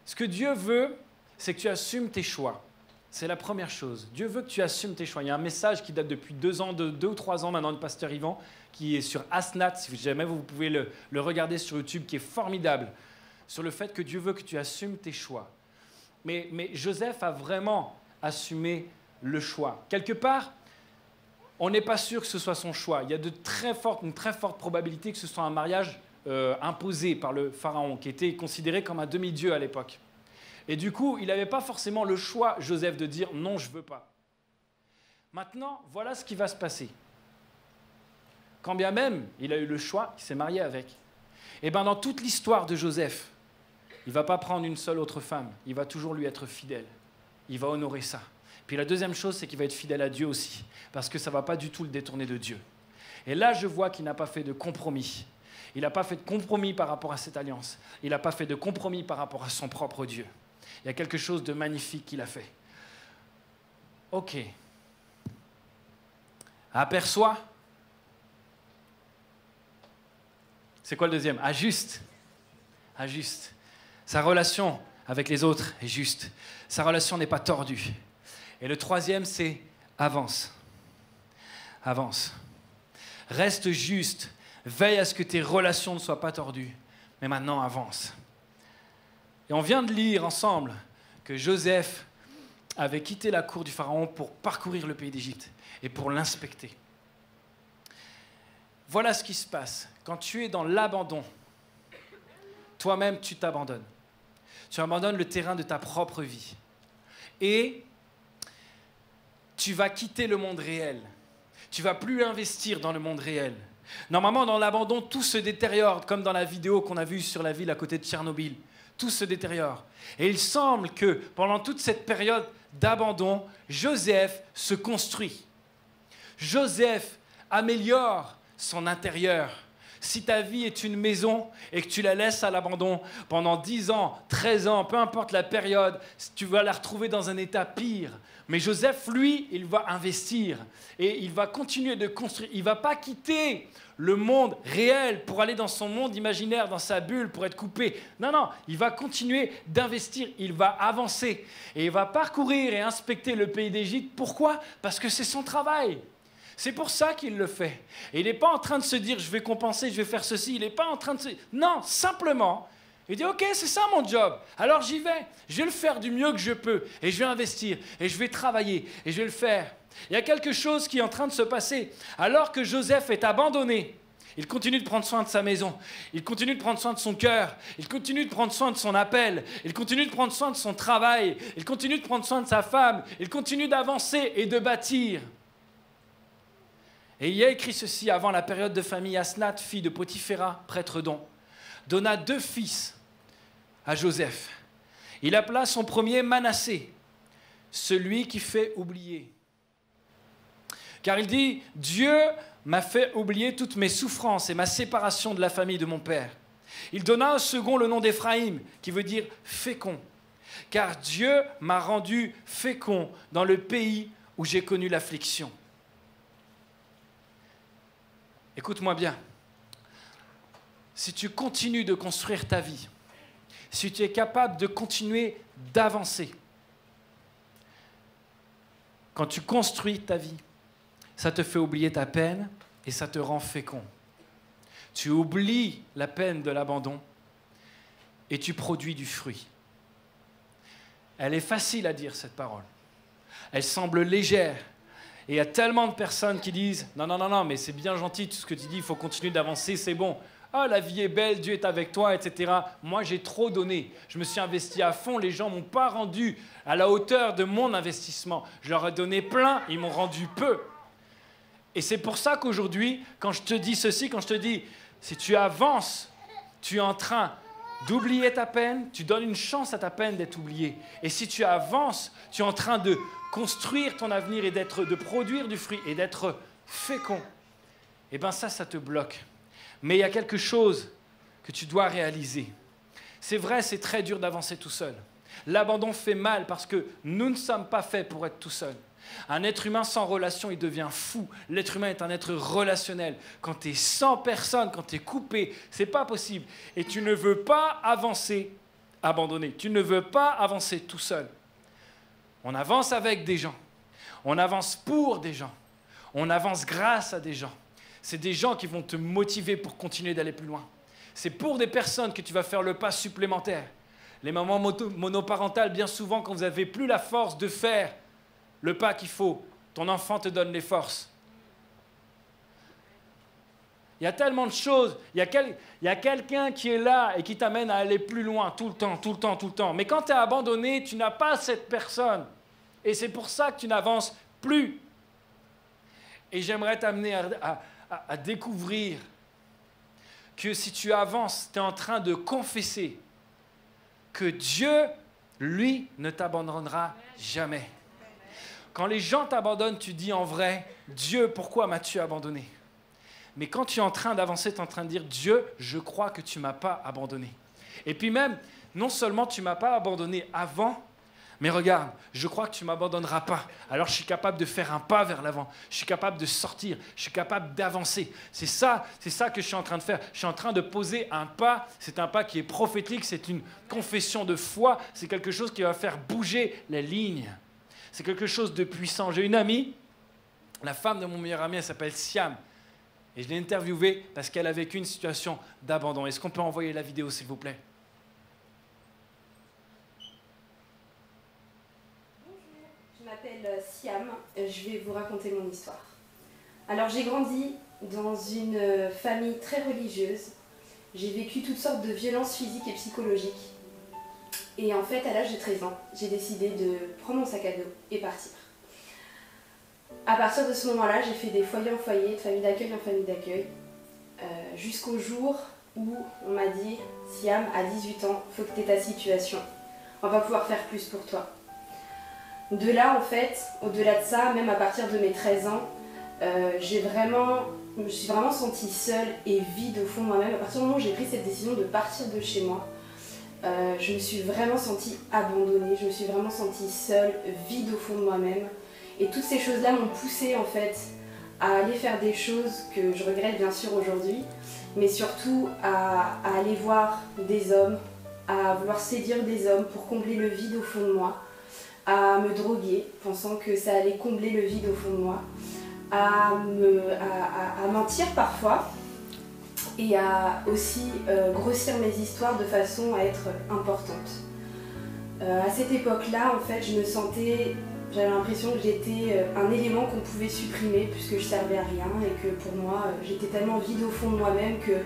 Ce que Dieu veut, c'est que tu assumes tes choix. C'est la première chose. Dieu veut que tu assumes tes choix. Il y a un message qui date depuis 2 ou 3 ans maintenant de Pasteur Yvan, qui est sur Asnath, si jamais vous pouvez le regarder sur YouTube, qui est formidable, sur le fait que Dieu veut que tu assumes tes choix. Mais Joseph a vraiment assumé le choix. Quelque part, on n'est pas sûr que ce soit son choix. Il y a une très forte probabilité que ce soit un mariage imposé par le pharaon, qui était considéré comme un demi-dieu à l'époque. Et du coup, il n'avait pas forcément le choix, Joseph, de dire « non, je ne veux pas ». Maintenant, voilà ce qui va se passer. quand bien même il a eu le choix, il s'est marié avec. Et bien dans toute l'histoire de Joseph, il ne va pas prendre une seule autre femme, il va toujours lui être fidèle. Il va honorer ça. Puis la deuxième chose, c'est qu'il va être fidèle à Dieu aussi, parce que ça ne va pas du tout le détourner de Dieu. Et là, je vois qu'il n'a pas fait de compromis. Il n'a pas fait de compromis par rapport à cette alliance. Il n'a pas fait de compromis par rapport à son propre Dieu. Il y a quelque chose de magnifique qu'il a fait. Ok. Aperçoit. C'est quoi le deuxième? Ajuste. Ajuste. Sa relation avec les autres est juste. Sa relation n'est pas tordue. Et le troisième, c'est avance. Avance. Reste juste. Veille à ce que tes relations ne soient pas tordues. Mais maintenant, avance. Et on vient de lire ensemble que Joseph avait quitté la cour du Pharaon pour parcourir le pays d'Égypte et pour l'inspecter. Voilà ce qui se passe. Quand tu es dans l'abandon, toi-même, tu t'abandonnes. Tu abandonnes le terrain de ta propre vie. Et tu vas quitter le monde réel. Tu ne vas plus investir dans le monde réel. Normalement, dans l'abandon, tout se détériore, comme dans la vidéo qu'on a vue sur la ville à côté de Tchernobyl. Tout se détériore. Et il semble que pendant toute cette période d'abandon, Joseph se construit. Joseph améliore son intérieur. Si ta vie est une maison et que tu la laisses à l'abandon pendant 10 ans, 13 ans, peu importe la période, tu vas la retrouver dans un état pire. Mais Joseph, lui, il va investir et il va continuer de construire. Il ne va pas quitter le monde réel pour aller dans son monde imaginaire, dans sa bulle, pour être coupé. Non, non, il va continuer d'investir, il va avancer. Et il va parcourir et inspecter le pays d'Égypte. Pourquoi? Parce que c'est son travail. C'est pour ça qu'il le fait. Et il n'est pas en train de se dire, je vais compenser, je vais faire ceci. Il n'est pas en train de se... Non, simplement, il dit, ok, c'est ça mon job. Alors j'y vais. Je vais le faire du mieux que je peux. Et je vais investir. Et je vais travailler. Et je vais le faire. Il y a quelque chose qui est en train de se passer. Alors que Joseph est abandonné, il continue de prendre soin de sa maison. Il continue de prendre soin de son cœur. Il continue de prendre soin de son appel. Il continue de prendre soin de son travail. Il continue de prendre soin de sa femme. Il continue d'avancer et de bâtir. Et il y a écrit ceci: avant la période de famille, Asnath, fille de Potiphéra, prêtre d'On, donna 2 fils à Joseph. Il appela son premier Manassé, celui qui fait oublier. Car il dit, Dieu m'a fait oublier toutes mes souffrances et ma séparation de la famille de mon père. Il donna au second le nom d'Éphraïm, qui veut dire fécond. Car Dieu m'a rendu fécond dans le pays où j'ai connu l'affliction. Écoute-moi bien. Si tu continues de construire ta vie, si tu es capable de continuer d'avancer, quand tu construis ta vie, ça te fait oublier ta peine et ça te rend fécond. Tu oublies la peine de l'abandon et tu produis du fruit. Elle est facile à dire, cette parole. Elle semble légère. Et il y a tellement de personnes qui disent « Non, mais c'est bien gentil tout ce que tu dis, il faut continuer d'avancer, c'est bon. Ah, la vie est belle, Dieu est avec toi, etc. » Moi, j'ai trop donné. Je me suis investi à fond, les gens ne m'ont pas rendu à la hauteur de mon investissement. Je leur ai donné plein, ils m'ont rendu peu. Et c'est pour ça qu'aujourd'hui, quand je te dis ceci, quand je te dis « Si tu avances, tu es en train d'oublier ta peine, tu donnes une chance à ta peine d'être oubliée. Et si tu avances, tu es en train de construire ton avenir et de produire du fruit et d'être fécond. Eh bien ça te bloque. Mais il y a quelque chose que tu dois réaliser. C'est vrai, c'est très dur d'avancer tout seul. L'abandon fait mal parce que nous ne sommes pas faits pour être tout seul. Un être humain sans relation, il devient fou. L'être humain est un être relationnel. Quand tu es sans personne, quand tu es coupé, c'est pas possible. Et tu ne veux pas avancer abandonné. Tu ne veux pas avancer tout seul. On avance avec des gens. On avance pour des gens. On avance grâce à des gens. C'est des gens qui vont te motiver pour continuer d'aller plus loin. C'est pour des personnes que tu vas faire le pas supplémentaire. Les mamans monoparentales, bien souvent, quand vous n'avez plus la force de faire le pas qu'il faut, ton enfant te donne les forces. Il y a tellement de choses. Il y a quelqu'un qui est là et qui t'amène à aller plus loin tout le temps. Mais quand tu es abandonné, tu n'as pas cette personne. Et c'est pour ça que tu n'avances plus. Et j'aimerais t'amener à découvrir que si tu avances, tu es en train de confesser que Dieu, lui, ne t'abandonnera jamais. Quand les gens t'abandonnent, tu dis en vrai, Dieu, pourquoi m'as-tu abandonné? Mais quand tu es en train d'avancer, tu es en train de dire, Dieu, je crois que tu ne m'as pas abandonné. Et puis même, non seulement tu ne m'as pas abandonné avant, mais regarde, je crois que tu ne m'abandonneras pas. Alors je suis capable de faire un pas vers l'avant. Je suis capable de sortir. Je suis capable d'avancer. C'est ça que je suis en train de faire. Je suis en train de poser un pas. C'est un pas qui est prophétique. C'est une confession de foi. C'est quelque chose qui va faire bouger les lignes. C'est quelque chose de puissant. J'ai une amie, la femme de mon meilleur ami, elle s'appelle Siam. Et je l'ai interviewée parce qu'elle a vécu une situation d'abandon. Est-ce qu'on peut envoyer la vidéo, s'il vous plaît? Je m'appelle Siam, je vais vous raconter mon histoire. Alors j'ai grandi dans une famille très religieuse, j'ai vécu toutes sortes de violences physiques et psychologiques. Et en fait, à l'âge de 13 ans, j'ai décidé de prendre mon sac à dos et partir. À partir de ce moment-là, j'ai fait des foyers en foyer, de famille d'accueil en famille d'accueil, jusqu'au jour où on m'a dit « Siam, à 18 ans, il faut que tu aies ta situation, on va pouvoir faire plus pour toi ». De là, en fait, au-delà de ça, même à partir de mes 13 ans, je me suis vraiment sentie seule et vide au fond de moi-même. À partir du moment où j'ai pris cette décision de partir de chez moi, je me suis vraiment sentie abandonnée, je me suis vraiment sentie seule, vide au fond de moi-même. Et toutes ces choses-là m'ont poussée, en fait, à aller faire des choses que je regrette bien sûr aujourd'hui, mais surtout à aller voir des hommes, à vouloir séduire des hommes pour combler le vide au fond de moi, à me droguer, pensant que ça allait combler le vide au fond de moi, à mentir parfois et à aussi grossir mes histoires de façon à être importante. À cette époque-là, en fait, j'avais l'impression que j'étais un élément qu'on pouvait supprimer puisque je servais à rien et que pour moi, j'étais tellement vide au fond de moi-même que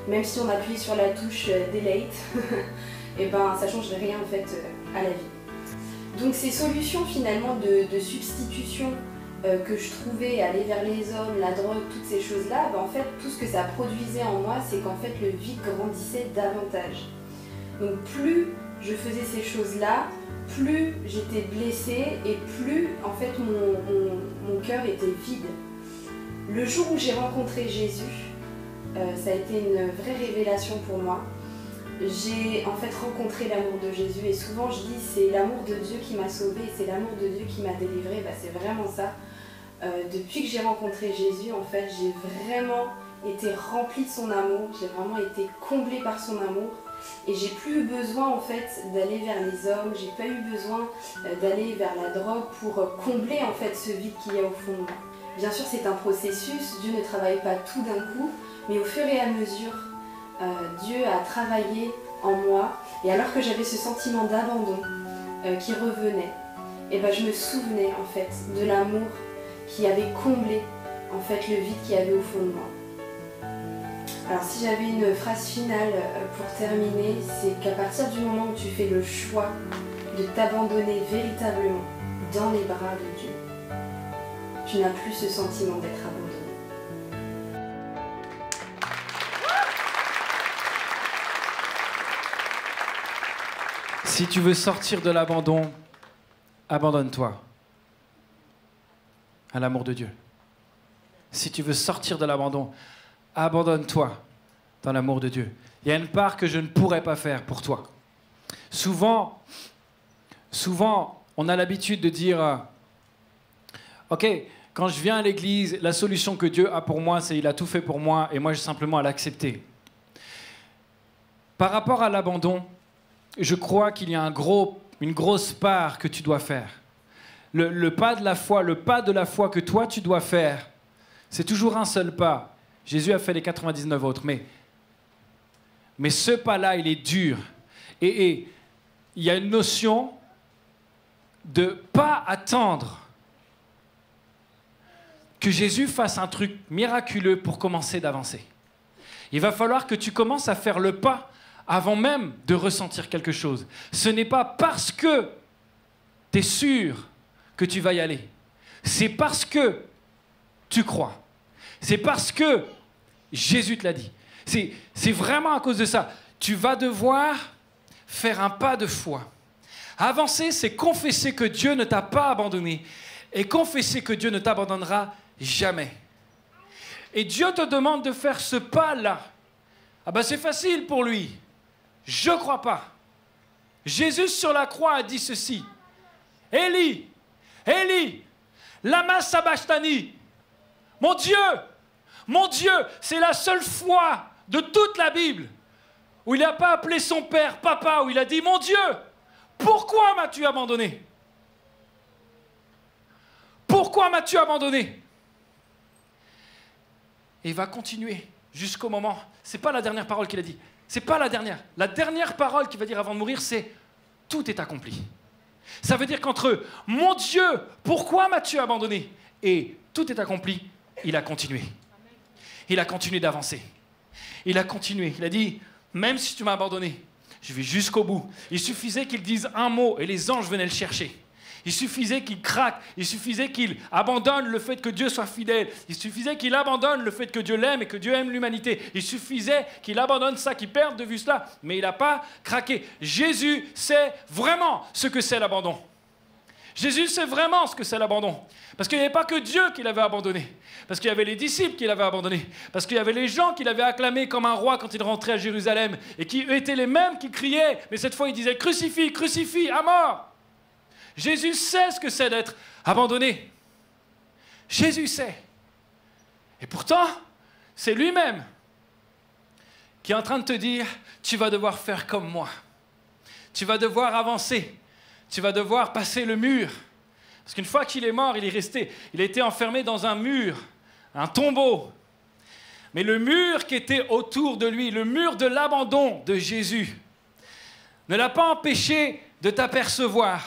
même si on appuyait sur la touche Delete, et ben ça changerait rien en fait à la vie. Donc ces solutions finalement de substitution que je trouvais, aller vers les hommes, la drogue, toutes ces choses-là, ben en fait tout ce que ça produisait en moi, c'est qu'en fait le vide grandissait davantage. Donc plus je faisais ces choses-là, plus j'étais blessée et plus en fait mon cœur était vide. Le jour où j'ai rencontré Jésus, ça a été une vraie révélation pour moi. J'ai en fait rencontré l'amour de Jésus et souvent je dis c'est l'amour de Dieu qui m'a sauvée, c'est l'amour de Dieu qui m'a délivrée, bah, c'est vraiment ça. Depuis que j'ai rencontré Jésus, en fait, j'ai vraiment été remplie de son amour, j'ai vraiment été comblée par son amour et j'ai plus eu besoin en fait d'aller vers les hommes, j'ai pas eu besoin d'aller vers la drogue pour combler en fait ce vide qu'il y a au fond de moi. Bien sûr c'est un processus, Dieu ne travaille pas tout d'un coup, mais au fur et à mesure, Dieu a travaillé en moi et alors que j'avais ce sentiment d'abandon qui revenait, et ben je me souvenais en fait de l'amour qui avait comblé en fait le vide qu'il y avait au fond de moi. Alors si j'avais une phrase finale pour terminer, c'est qu'à partir du moment où tu fais le choix de t'abandonner véritablement dans les bras de Dieu, tu n'as plus ce sentiment d'être abandonné. Si tu veux sortir de l'abandon, abandonne-toi à l'amour de Dieu. Si tu veux sortir de l'abandon, abandonne-toi dans l'amour de Dieu. Il y a une part que je ne pourrais pas faire pour toi. Souvent, on a l'habitude de dire ok, quand je viens à l'église, la solution que Dieu a pour moi, c'est il a tout fait pour moi et moi j'ai simplement à l'accepter. Par rapport à l'abandon, je crois qu'il y a une grosse part que tu dois faire. Le pas de la foi que toi tu dois faire, c'est toujours un seul pas. Jésus a fait les 99 autres, mais ce pas-là, il est dur. Et il y a une notion de ne pas attendre que Jésus fasse un truc miraculeux pour commencer d'avancer. Il va falloir que tu commences à faire le pas avant même de ressentir quelque chose. Ce n'est pas parce que tu es sûr que tu vas y aller. C'est parce que tu crois. C'est parce que Jésus te l'a dit. C'est vraiment à cause de ça. Tu vas devoir faire un pas de foi. Avancer, c'est confesser que Dieu ne t'a pas abandonné et confesser que Dieu ne t'abandonnera jamais. Et Dieu te demande de faire ce pas-là. Ah ben c'est facile pour lui. Je ne crois pas. Jésus sur la croix a dit ceci. Élie, Élie, lama sabachthani. Mon Dieu, c'est la seule fois de toute la Bible où il n'a pas appelé son père papa, où il a dit, mon Dieu, pourquoi m'as-tu abandonné? Pourquoi m'as-tu abandonné? Et il va continuer jusqu'au moment, c'est pas la dernière parole qu'il a dit, c'est pas la dernière. La dernière parole qu'il va dire avant de mourir, c'est tout est accompli. Ça veut dire qu'entre mon Dieu, pourquoi m'as-tu abandonné? Et tout est accompli, il a continué. Il a continué d'avancer. Il a continué. Il a dit, même si tu m'as abandonné, je vais jusqu'au bout. Il suffisait qu'il dise un mot et les anges venaient le chercher. Il suffisait qu'il craque. Il suffisait qu'il abandonne le fait que Dieu soit fidèle. Il suffisait qu'il abandonne le fait que Dieu l'aime et que Dieu aime l'humanité. Il suffisait qu'il abandonne ça, qu'il perde de vue cela. Mais il n'a pas craqué. Jésus sait vraiment ce que c'est l'abandon. Jésus sait vraiment ce que c'est l'abandon. Parce qu'il n'y avait pas que Dieu qui l'avait abandonné. Parce qu'il y avait les disciples qui l'avaient abandonné. Parce qu'il y avait les gens qui l'avaient acclamé comme un roi quand il rentrait à Jérusalem. Et qui étaient les mêmes qui criaient. Mais cette fois, ils disaient « Crucifie, crucifie, à mort !» Jésus sait ce que c'est d'être abandonné. Jésus sait. Et pourtant, c'est lui-même qui est en train de te dire « Tu vas devoir faire comme moi. Tu vas devoir avancer. Tu vas devoir passer le mur. » Parce qu'une fois qu'il est mort, il a été enfermé dans un mur, un tombeau. Mais le mur qui était autour de lui, le mur de l'abandon de Jésus, ne l'a pas empêché de t'apercevoir.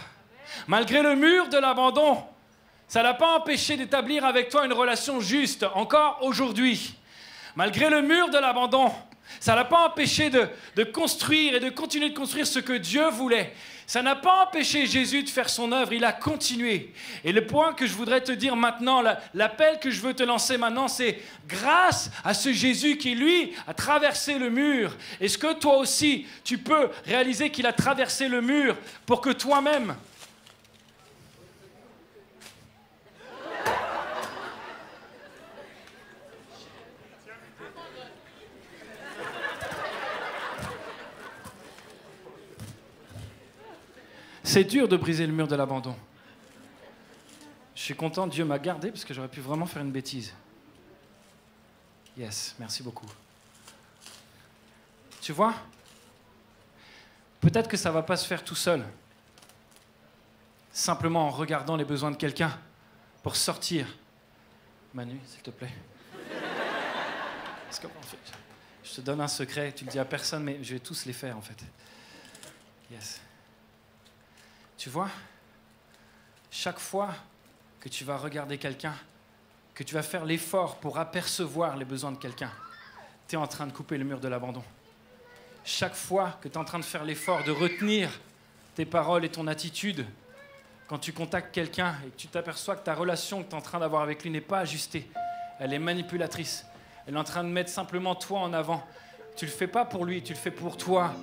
Malgré le mur de l'abandon, ça ne l'a pas empêché d'établir avec toi une relation juste, encore aujourd'hui. Malgré le mur de l'abandon, ça ne l'a pas empêché de construire et de continuer de construire ce que Dieu voulait. Ça n'a pas empêché Jésus de faire son œuvre, il a continué. Et le point que je voudrais te dire maintenant, l'appel que je veux te lancer maintenant, c'est grâce à ce Jésus qui, lui, a traversé le mur. Est-ce que toi aussi, tu peux réaliser qu'il a traversé le mur pour que toi-même... C'est dur de briser le mur de l'abandon. Je suis content, Dieu m'a gardé parce que j'aurais pu vraiment faire une bêtise. Yes, merci beaucoup. Tu vois, peut-être que ça ne va pas se faire tout seul. Simplement en regardant les besoins de quelqu'un pour sortir. Manu, s'il te plaît. Parce que, en fait, je te donne un secret, tu le dis à personne, mais je vais tous les faire en fait. Yes. Tu vois, chaque fois que tu vas regarder quelqu'un, que tu vas faire l'effort pour apercevoir les besoins de quelqu'un, tu es en train de couper le mur de l'abandon. Chaque fois que tu es en train de faire l'effort de retenir tes paroles et ton attitude, quand tu contactes quelqu'un et que tu t'aperçois que ta relation que tu es en train d'avoir avec lui n'est pas ajustée, elle est manipulatrice, elle est en train de mettre simplement toi en avant. Tu ne le fais pas pour lui, tu le fais pour toi.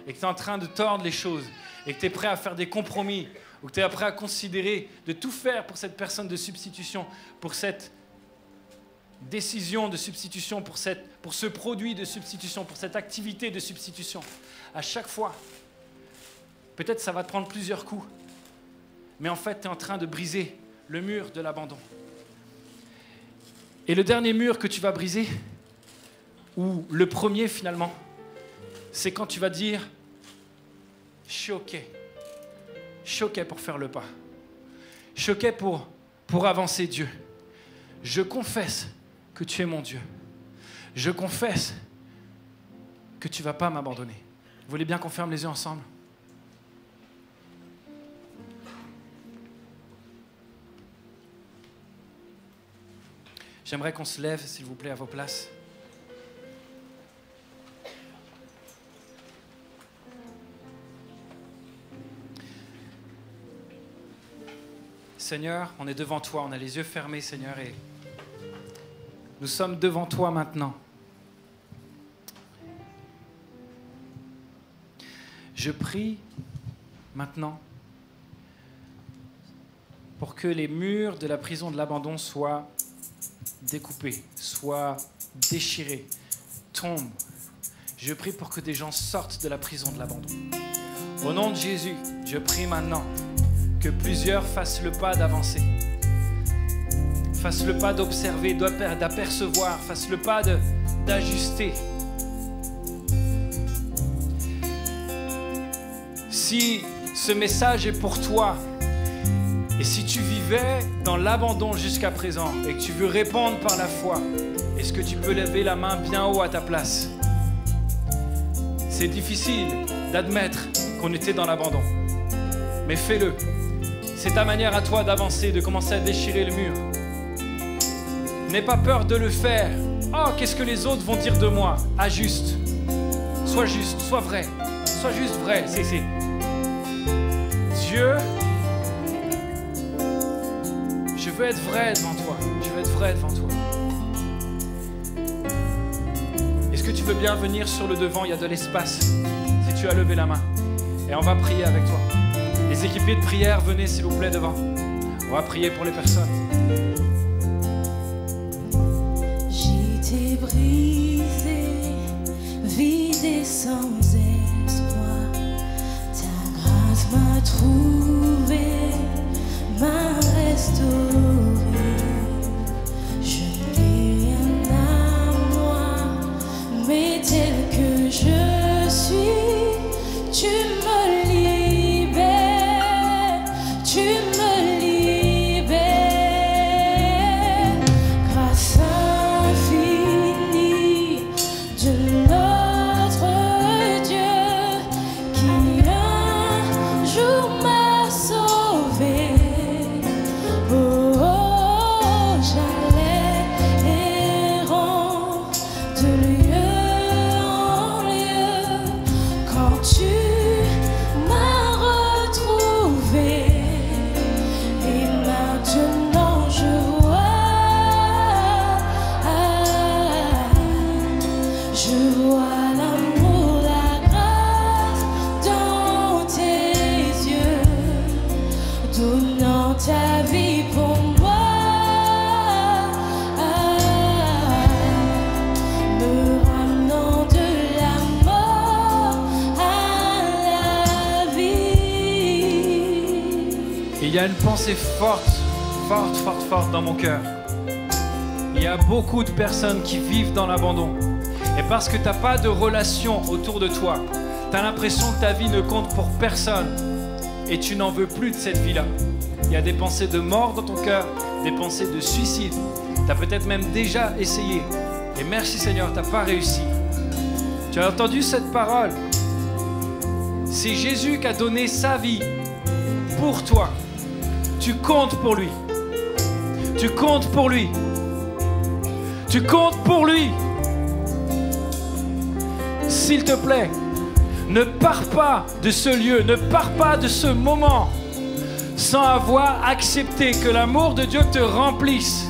Et que tu es en train de tordre les choses, et que tu es prêt à faire des compromis, ou que tu es prêt à considérer de tout faire pour cette personne de substitution, pour cette décision de substitution, pour ce produit de substitution, pour cette activité de substitution. À chaque fois, peut-être ça va te prendre plusieurs coups, mais en fait, tu es en train de briser le mur de l'abandon. Et le dernier mur que tu vas briser, ou le premier finalement, c'est quand tu vas dire « je suis OK ». Je suis OK pour faire le pas. Je suis OK pour avancer Dieu. Je confesse que tu es mon Dieu. Je confesse que tu ne vas pas m'abandonner. Vous voulez bien qu'on ferme les yeux ensemble? J'aimerais qu'on se lève, s'il vous plaît, à vos places. Seigneur, on est devant toi, on a les yeux fermés, Seigneur, et nous sommes devant toi maintenant. Je prie maintenant pour que les murs de la prison de l'abandon soient découpés, soient déchirés, tombent. Je prie pour que des gens sortent de la prison de l'abandon. Au nom de Jésus, je prie maintenant que plusieurs fassent le pas d'avancer, fassent le pas d'observer, d'apercevoir, fassent le pas d'ajuster. Si ce message est pour toi, et si tu vivais dans l'abandon jusqu'à présent et que tu veux répondre par la foi, est-ce que tu peux lever la main bien haut à ta place? C'est difficile d'admettre qu'on était dans l'abandon, mais fais-le. C'est ta manière à toi d'avancer, de commencer à déchirer le mur. N'aie pas peur de le faire. Oh, qu'est-ce que les autres vont dire de moi? Ajuste. Sois juste, sois vrai. Sois juste vrai. C'est Dieu, je veux être vrai devant toi. Je veux être vrai devant toi. Est-ce que tu veux bien venir sur le devant? Il y a de l'espace si tu as levé la main. Et on va prier avec toi. Les équipiers de prière, venez s'il vous plaît devant. On va prier pour les personnes. J'étais brisé, vide et sans espoir. Ta grâce m'a trouvé, m'a restauré. Je n'ai rien à moi, mais tel que je suis, tu me libères, tu me libères. Grâce infinie de notre Dieu qui un jour m'a sauvé. Oh, oh, j'allais errant de lieu en lieu quand tu m'as retrouvé. Et maintenant je vois l'amour, la grâce dans tes yeux, donnant ta vie pour moi, me ramenant de la mort à la vie. Il y a une pensée forte dans mon cœur. Il y a beaucoup de personnes qui vivent dans l'abandon. Et parce que tu n'as pas de relation autour de toi, tu as l'impression que ta vie ne compte pour personne. Et tu n'en veux plus de cette vie-là. Il y a des pensées de mort dans ton cœur, des pensées de suicide. Tu as peut-être même déjà essayé. Et merci Seigneur, tu n'as pas réussi. Tu as entendu cette parole? C'est Jésus qui a donné sa vie pour toi. Tu comptes pour lui. Tu comptes pour lui. Tu comptes pour lui. S'il te plaît, ne pars pas de ce lieu, ne pars pas de ce moment sans avoir accepté que l'amour de Dieu te remplisse.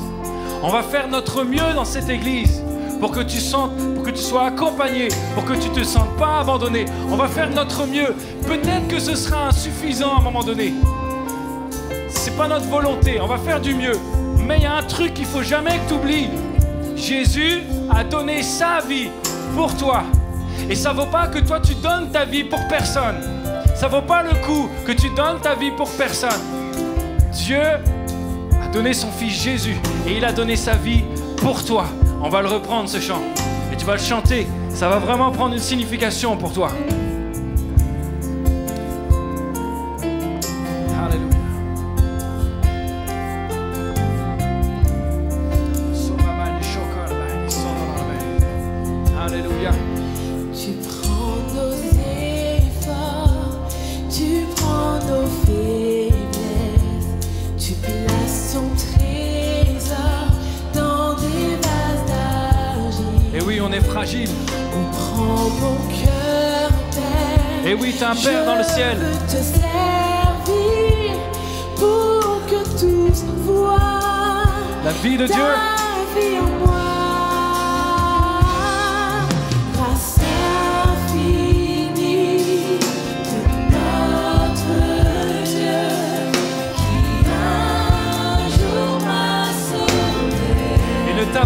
On va faire notre mieux dans cette église pour que tu sois accompagné, pour que tu ne te sentes pas abandonné. On va faire notre mieux. Peut-être que ce sera insuffisant à un moment donné. C'est pas notre volonté, on va faire du mieux. Mais il y a un truc qu'il ne faut jamais que tu oublies. Jésus a donné sa vie pour toi. Et ça ne vaut pas que toi tu donnes ta vie pour personne. Ça ne vaut pas le coup que tu donnes ta vie pour personne. Dieu a donné son fils Jésus et il a donné sa vie pour toi. On va le reprendre ce chant et tu vas le chanter. Ça va vraiment prendre une signification pour toi. Alléluia. Alléluia. Tu prends nos efforts, tu prends nos faiblesses, tu places ton trésor dans des vases d'argile. Et oui, on est fragile. On prend mon cœur, Père. Et oui, t'as un Père dans le ciel. Je veux te servir pour que tous voient la vie de Dieu. ta vie en moi.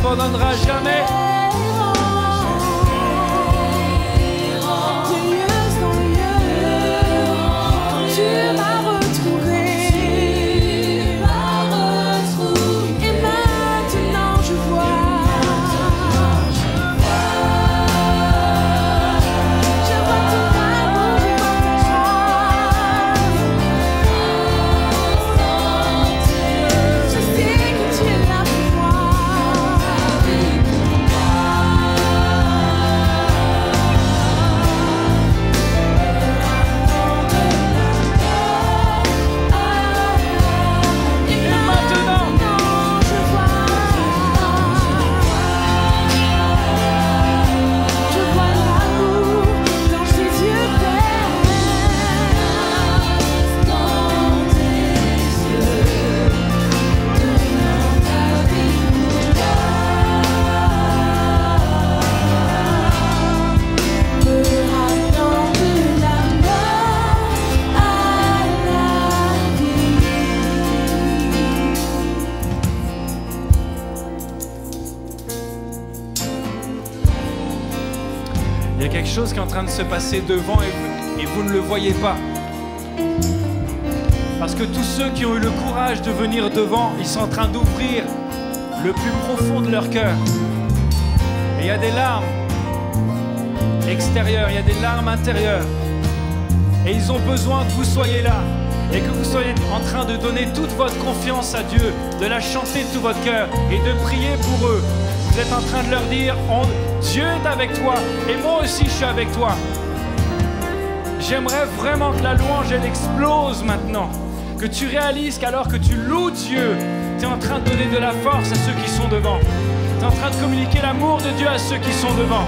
m'abandonneras jamais. Il y a quelque chose qui est en train de se passer devant et vous ne le voyez pas. Parce que tous ceux qui ont eu le courage de venir devant, ils sont en train d'ouvrir le plus profond de leur cœur. Et il y a des larmes extérieures, il y a des larmes intérieures. Et ils ont besoin que vous soyez là et que vous soyez en train de donner toute votre confiance à Dieu, de la chanter de tout votre cœur et de prier pour eux. Vous êtes en train de leur dire, Dieu est avec toi et moi aussi je suis avec toi. J'aimerais vraiment que la louange elle explose maintenant. Que tu réalises qu'alors que tu loues Dieu, tu es en train de donner de la force à ceux qui sont devant. Tu es en train de communiquer l'amour de Dieu à ceux qui sont devant.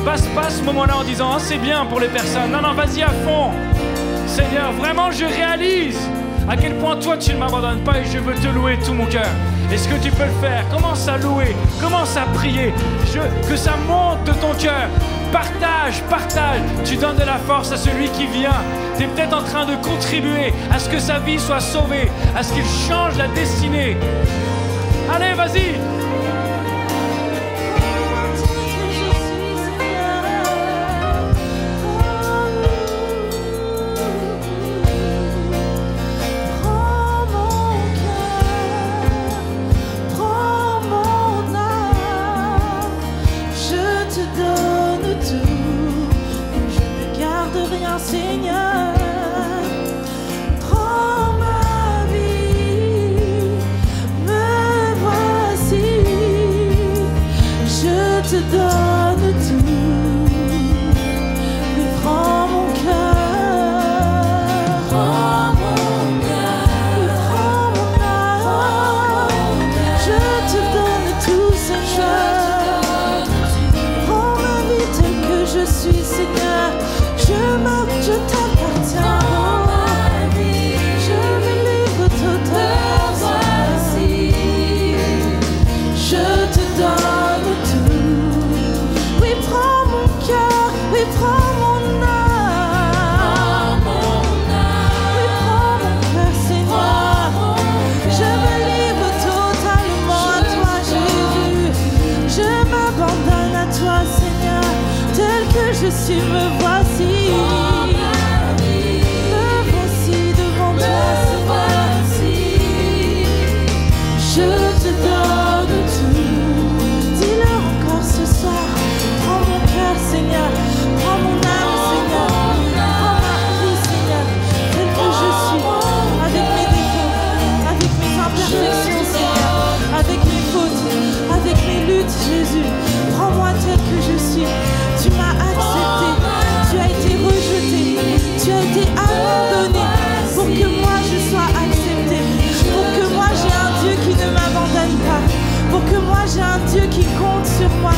Passe pas ce moment-là en disant, c'est bien pour les personnes. Non, vas-y à fond. Seigneur, vraiment je réalise à quel point toi tu ne m'abandonnes pas et je veux te louer de tout mon cœur. Est-ce que tu peux le faire? Commence à louer, commence à prier. Que ça monte de ton cœur. Partage. Tu donnes de la force à celui qui vient. Tu es peut-être en train de contribuer à ce que sa vie soit sauvée, à ce qu'il change la destinée. Allez, vas-y! Seigneur, prends ma vie, me voici, je te donne tout, mais prends mon cœur, prends mon âme, je te donne tout, Seigneur, prends ma vie telle que je suis, Seigneur. Je t'appartiens, je me livre totalement, je te donne tout. Oui, prends mon cœur, oui, prends mon âme, oui, prends mon cœur, Seigneur. Je me livre totalement à toi, Jésus. Je m'abandonne à toi, Seigneur, tel que je suis, me voici. Je te donne tout. Dis-le encore ce soir. Prends mon cœur, Seigneur. Prends mon âme, Seigneur. Prends ma vie, Seigneur. Tel que je suis. Avec mes défauts, avec mes imperfections, Seigneur. Avec mes fautes, avec mes luttes, Jésus. Prends-moi tel que je suis. Tu m'as accepté. Tu as été rejeté. Tu as été abandonné. Pour que moi je sois accepté. Pour que moi j'ai un Dieu qui ne m'abandonne pas. Pour que moi j'ai un Dieu qui compte sur moi.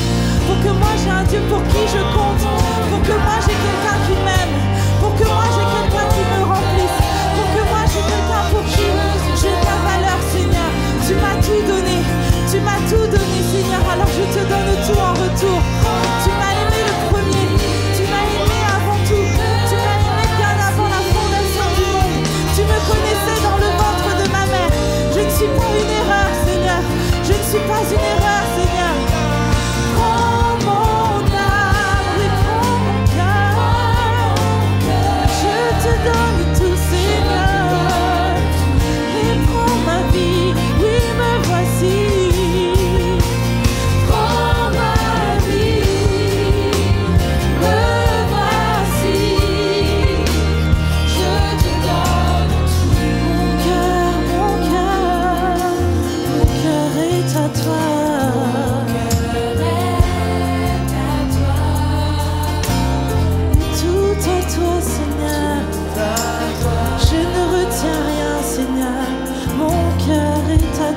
Pour que moi j'ai un Dieu pour qui je compte. Pour que moi j'ai quelqu'un qui m'aime. Pour que moi j'ai quelqu'un qui me remplisse. Pour que moi j'ai quelqu'un pour qui j'ai de la valeur, Seigneur. Tu m'as tout donné. Tu m'as tout donné, Seigneur. Alors je te donne tout en retour. Tu m'as aimé le premier. Tu m'as aimé avant tout. Tu m'as aimé bien avant la fondation du monde. Tu me connaissais dans le ventre de ma mère. Je ne suis pas une erreur, Seigneur. Je ne suis pas une erreur, Seigneur.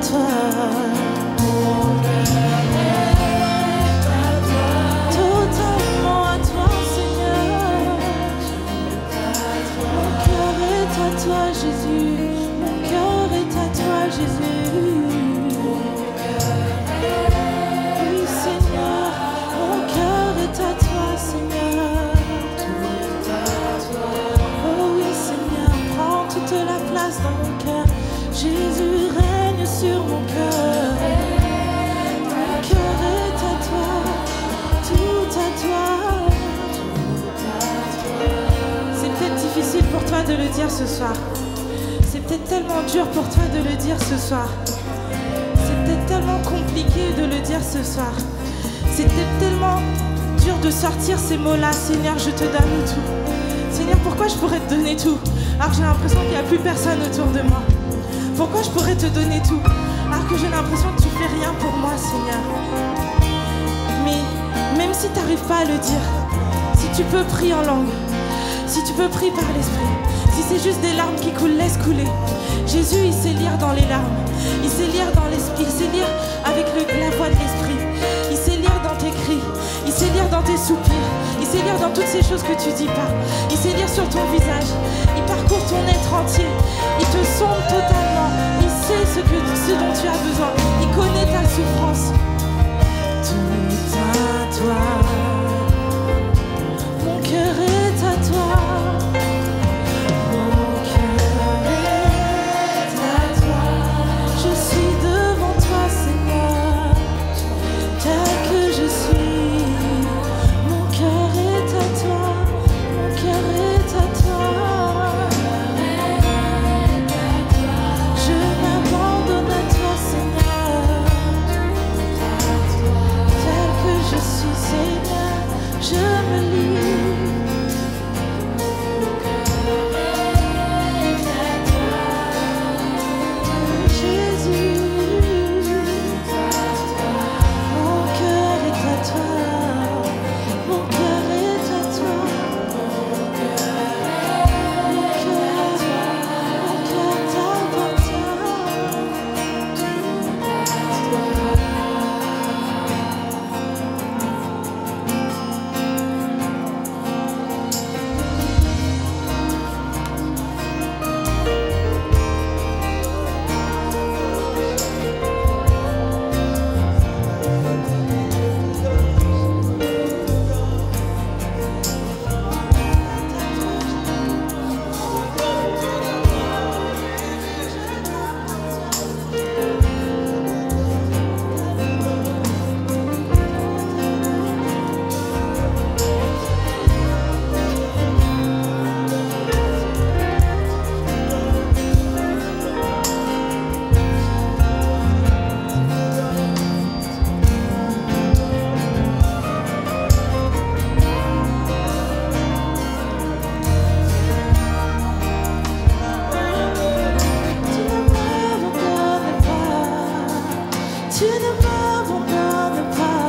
toi. Totalement à toi, Seigneur. Mon cœur est à toi, Jésus. Mon cœur est à toi, Jésus. Oui, Seigneur, mon cœur est à toi, Seigneur. Oh oui, Seigneur, prends toute la place dans mon cœur. Jésus règne sur mon cœur. Mon cœur est à toi, tout à toi. C'est peut-être difficile pour toi de le dire ce soir. C'est peut-être tellement dur pour toi de le dire ce soir. C'est peut-être tellement compliqué de le dire ce soir. C'est peut-être tellement dur de sortir ces mots-là. Seigneur, je te donne tout. Seigneur, pourquoi je pourrais te donner tout alors que j'ai l'impression qu'il n'y a plus personne autour de moi? Pourquoi je pourrais te donner tout alors que j'ai l'impression que tu fais rien pour moi, Seigneur? Mais même si tu n'arrives pas à le dire, si tu peux prier en langue, si tu peux prier par l'Esprit, si c'est juste des larmes qui coulent, laisse couler. Jésus, il sait lire dans les larmes, il sait lire dans l'esprit, il sait lire avec la voix de l'Esprit, il sait lire dans tes cris, il sait lire dans tes soupirs, il sait lire dans toutes ces choses que tu dis pas, il sait lire sur ton visage, il parcourt ton être entier, il te sonde totalement, il sait ce dont tu as besoin, il connaît ta souffrance. Tout à toi, mon cœur est à toi. Mon cœur est à toi. Je suis devant toi, Seigneur, tel que je suis. Mon cœur est à toi. Mon cœur est à toi. Je m'abandonne à toi, Seigneur, tel que je suis, Seigneur. Je me livre. Tu ne m'abandonnes pas.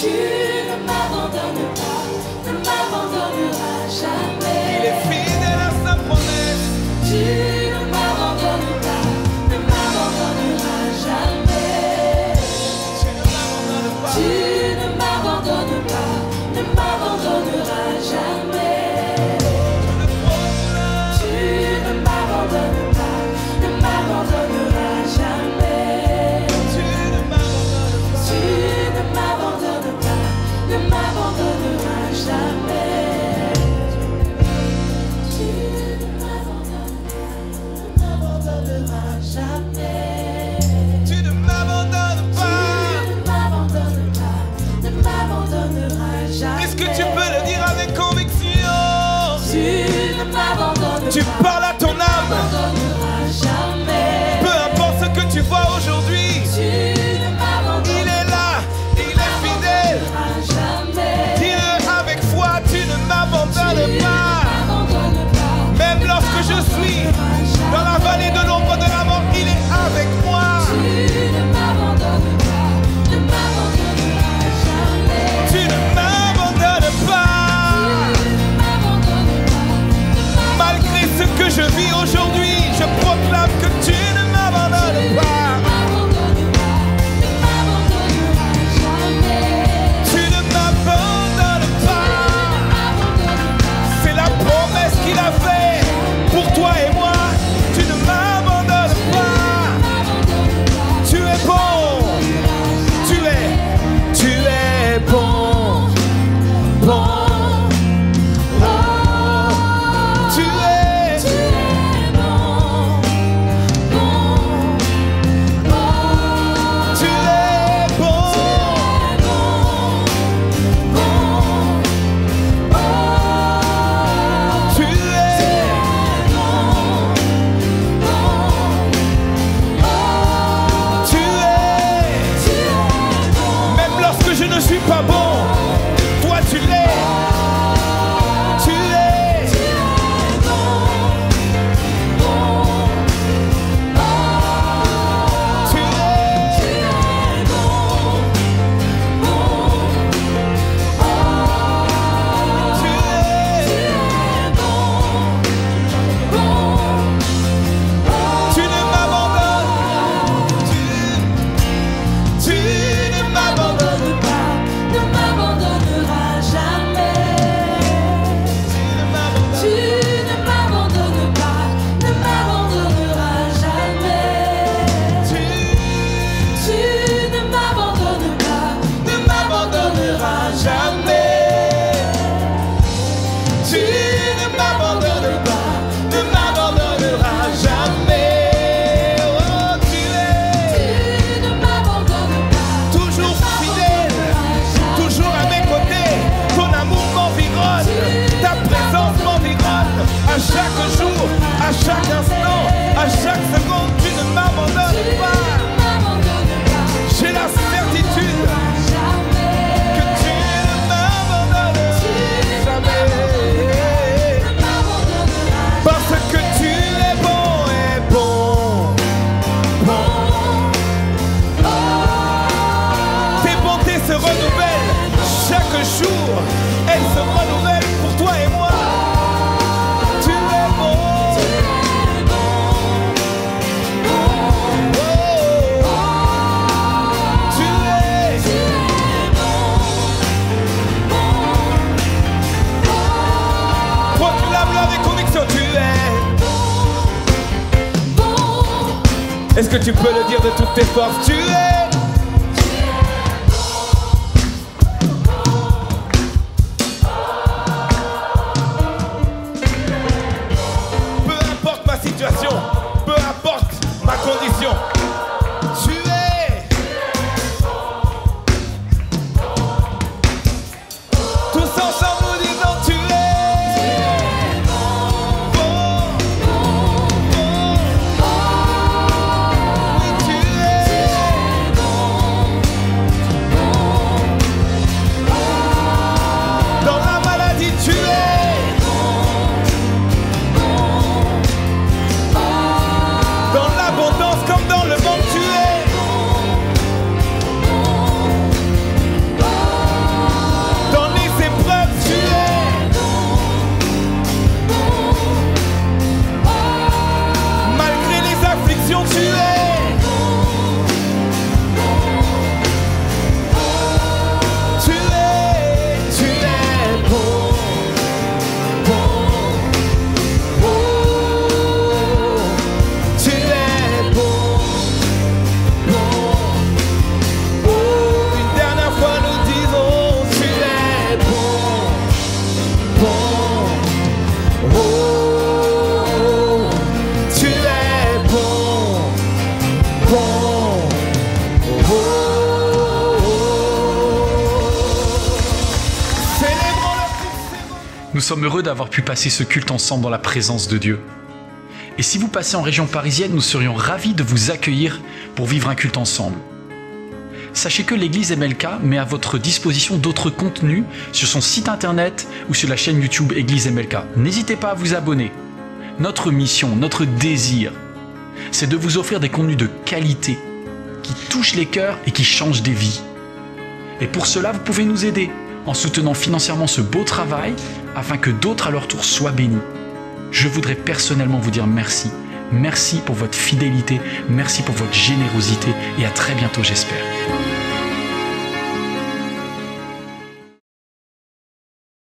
Tu ne m'abandonnes pas, ne m'abandonneras jamais. Il est fidèle à sa promesse. Tu ne m'abandonnes pas, ne m'abandonneras jamais. Tu ne m'abandonnes pas. Tu ne m'abandonnes pas, ne m'abandonneras jamais. Tu ne m'abandonnes pas, ne m'abandonneras jamais. Tu ne m'abandonnes pas. Tu ne m'abandonnes pas, ne m'abandonneras jamais. Tu ne m'abandonnes pas, ne m'abandonneras jamais. Tu ne m'abandonnes pas. Tu ne m'abandonnes pas, ne m'abandonneras jamais. Est-ce que tu peux le dire avec conviction? Tu ne m'abandonnes Tu pas, parles à ton ne âme. m'abandonneras jamais. Peu importe ce que tu vois aujourd'hui, Tu ne m'abandonnes il est là, il est fidèle. jamais. Dis-le avec foi, tu ne m'abandonnes pas. M'abandonne pas. Même lorsque je suis dans la vallée de l'ombre de la mort, il est avec moi. Tu ne m'abandonnes pas, ne m'abandonneras jamais. Tu ne m'abandonnes pas. Malgré ce que je vis aujourd'hui, je proclame que tu ne m'abandonnes pas. Tu ne m'abandonnes pas. C'est la promesse qu'il a faite pour toi et moi. Tu ne m'abandonnes pas. Tu es bon. Tu es bon. Bon. Tu es. Tu es bon. Tu es. Tu es. Même lorsque je ne suis pas bon, toi tu l'es. Tu es. Tu es. Tu es. Tu ne m'abandonnes. Tu ne m'abandonnes pas. Ne m'abandonneras jamais. Tu ne Tu ne m'abandonnes pas, ne m'abandonneras jamais. Tu ne m'abandonnes pas, ne m'abandonneras jamais. Tu ne m'abandonnes pas, ne m'abandonneras jamais. Oh, tu es Tu ne m'abandonnes pas, toujours fidèle, toujours à mes côtés. Ton amour m'environne, ta présence m'environne. À chaque jour, à chaque instant, à chaque seconde, tu ne m'abandonnes pas. J'ai la certitude que tu ne m'abandonnes jamais. Parce que tu es bon et bon. Tes bontés se renouvellent chaque jour. Elles se renouvellent pour toi et moi. Tu es bon. Tu es. Proclame-le avec conviction. Tu es. Est-ce que tu peux le dire de toutes tes forces? Tu es. Peu importe ma situation, peu importe ma condition, tu es. Tous ensemble nous disons tu es. Bon. Oui, tu es. Nous sommes heureux d'avoir pu passer ce culte ensemble dans la présence de Dieu. Et si vous passez en région parisienne, nous serions ravis de vous accueillir pour vivre un culte ensemble. Sachez que l'église MLK met à votre disposition d'autres contenus sur son site internet ou sur la chaîne YouTube Église MLK. N'hésitez pas à vous abonner. Notre mission, notre désir, c'est de vous offrir des contenus de qualité qui touchent les cœurs et qui changent des vies. Et pour cela, vous pouvez nous aider en soutenant financièrement ce beau travail afin que d'autres à leur tour soient bénis. Je voudrais personnellement vous dire merci. Merci pour votre fidélité, merci pour votre générosité et à très bientôt j'espère.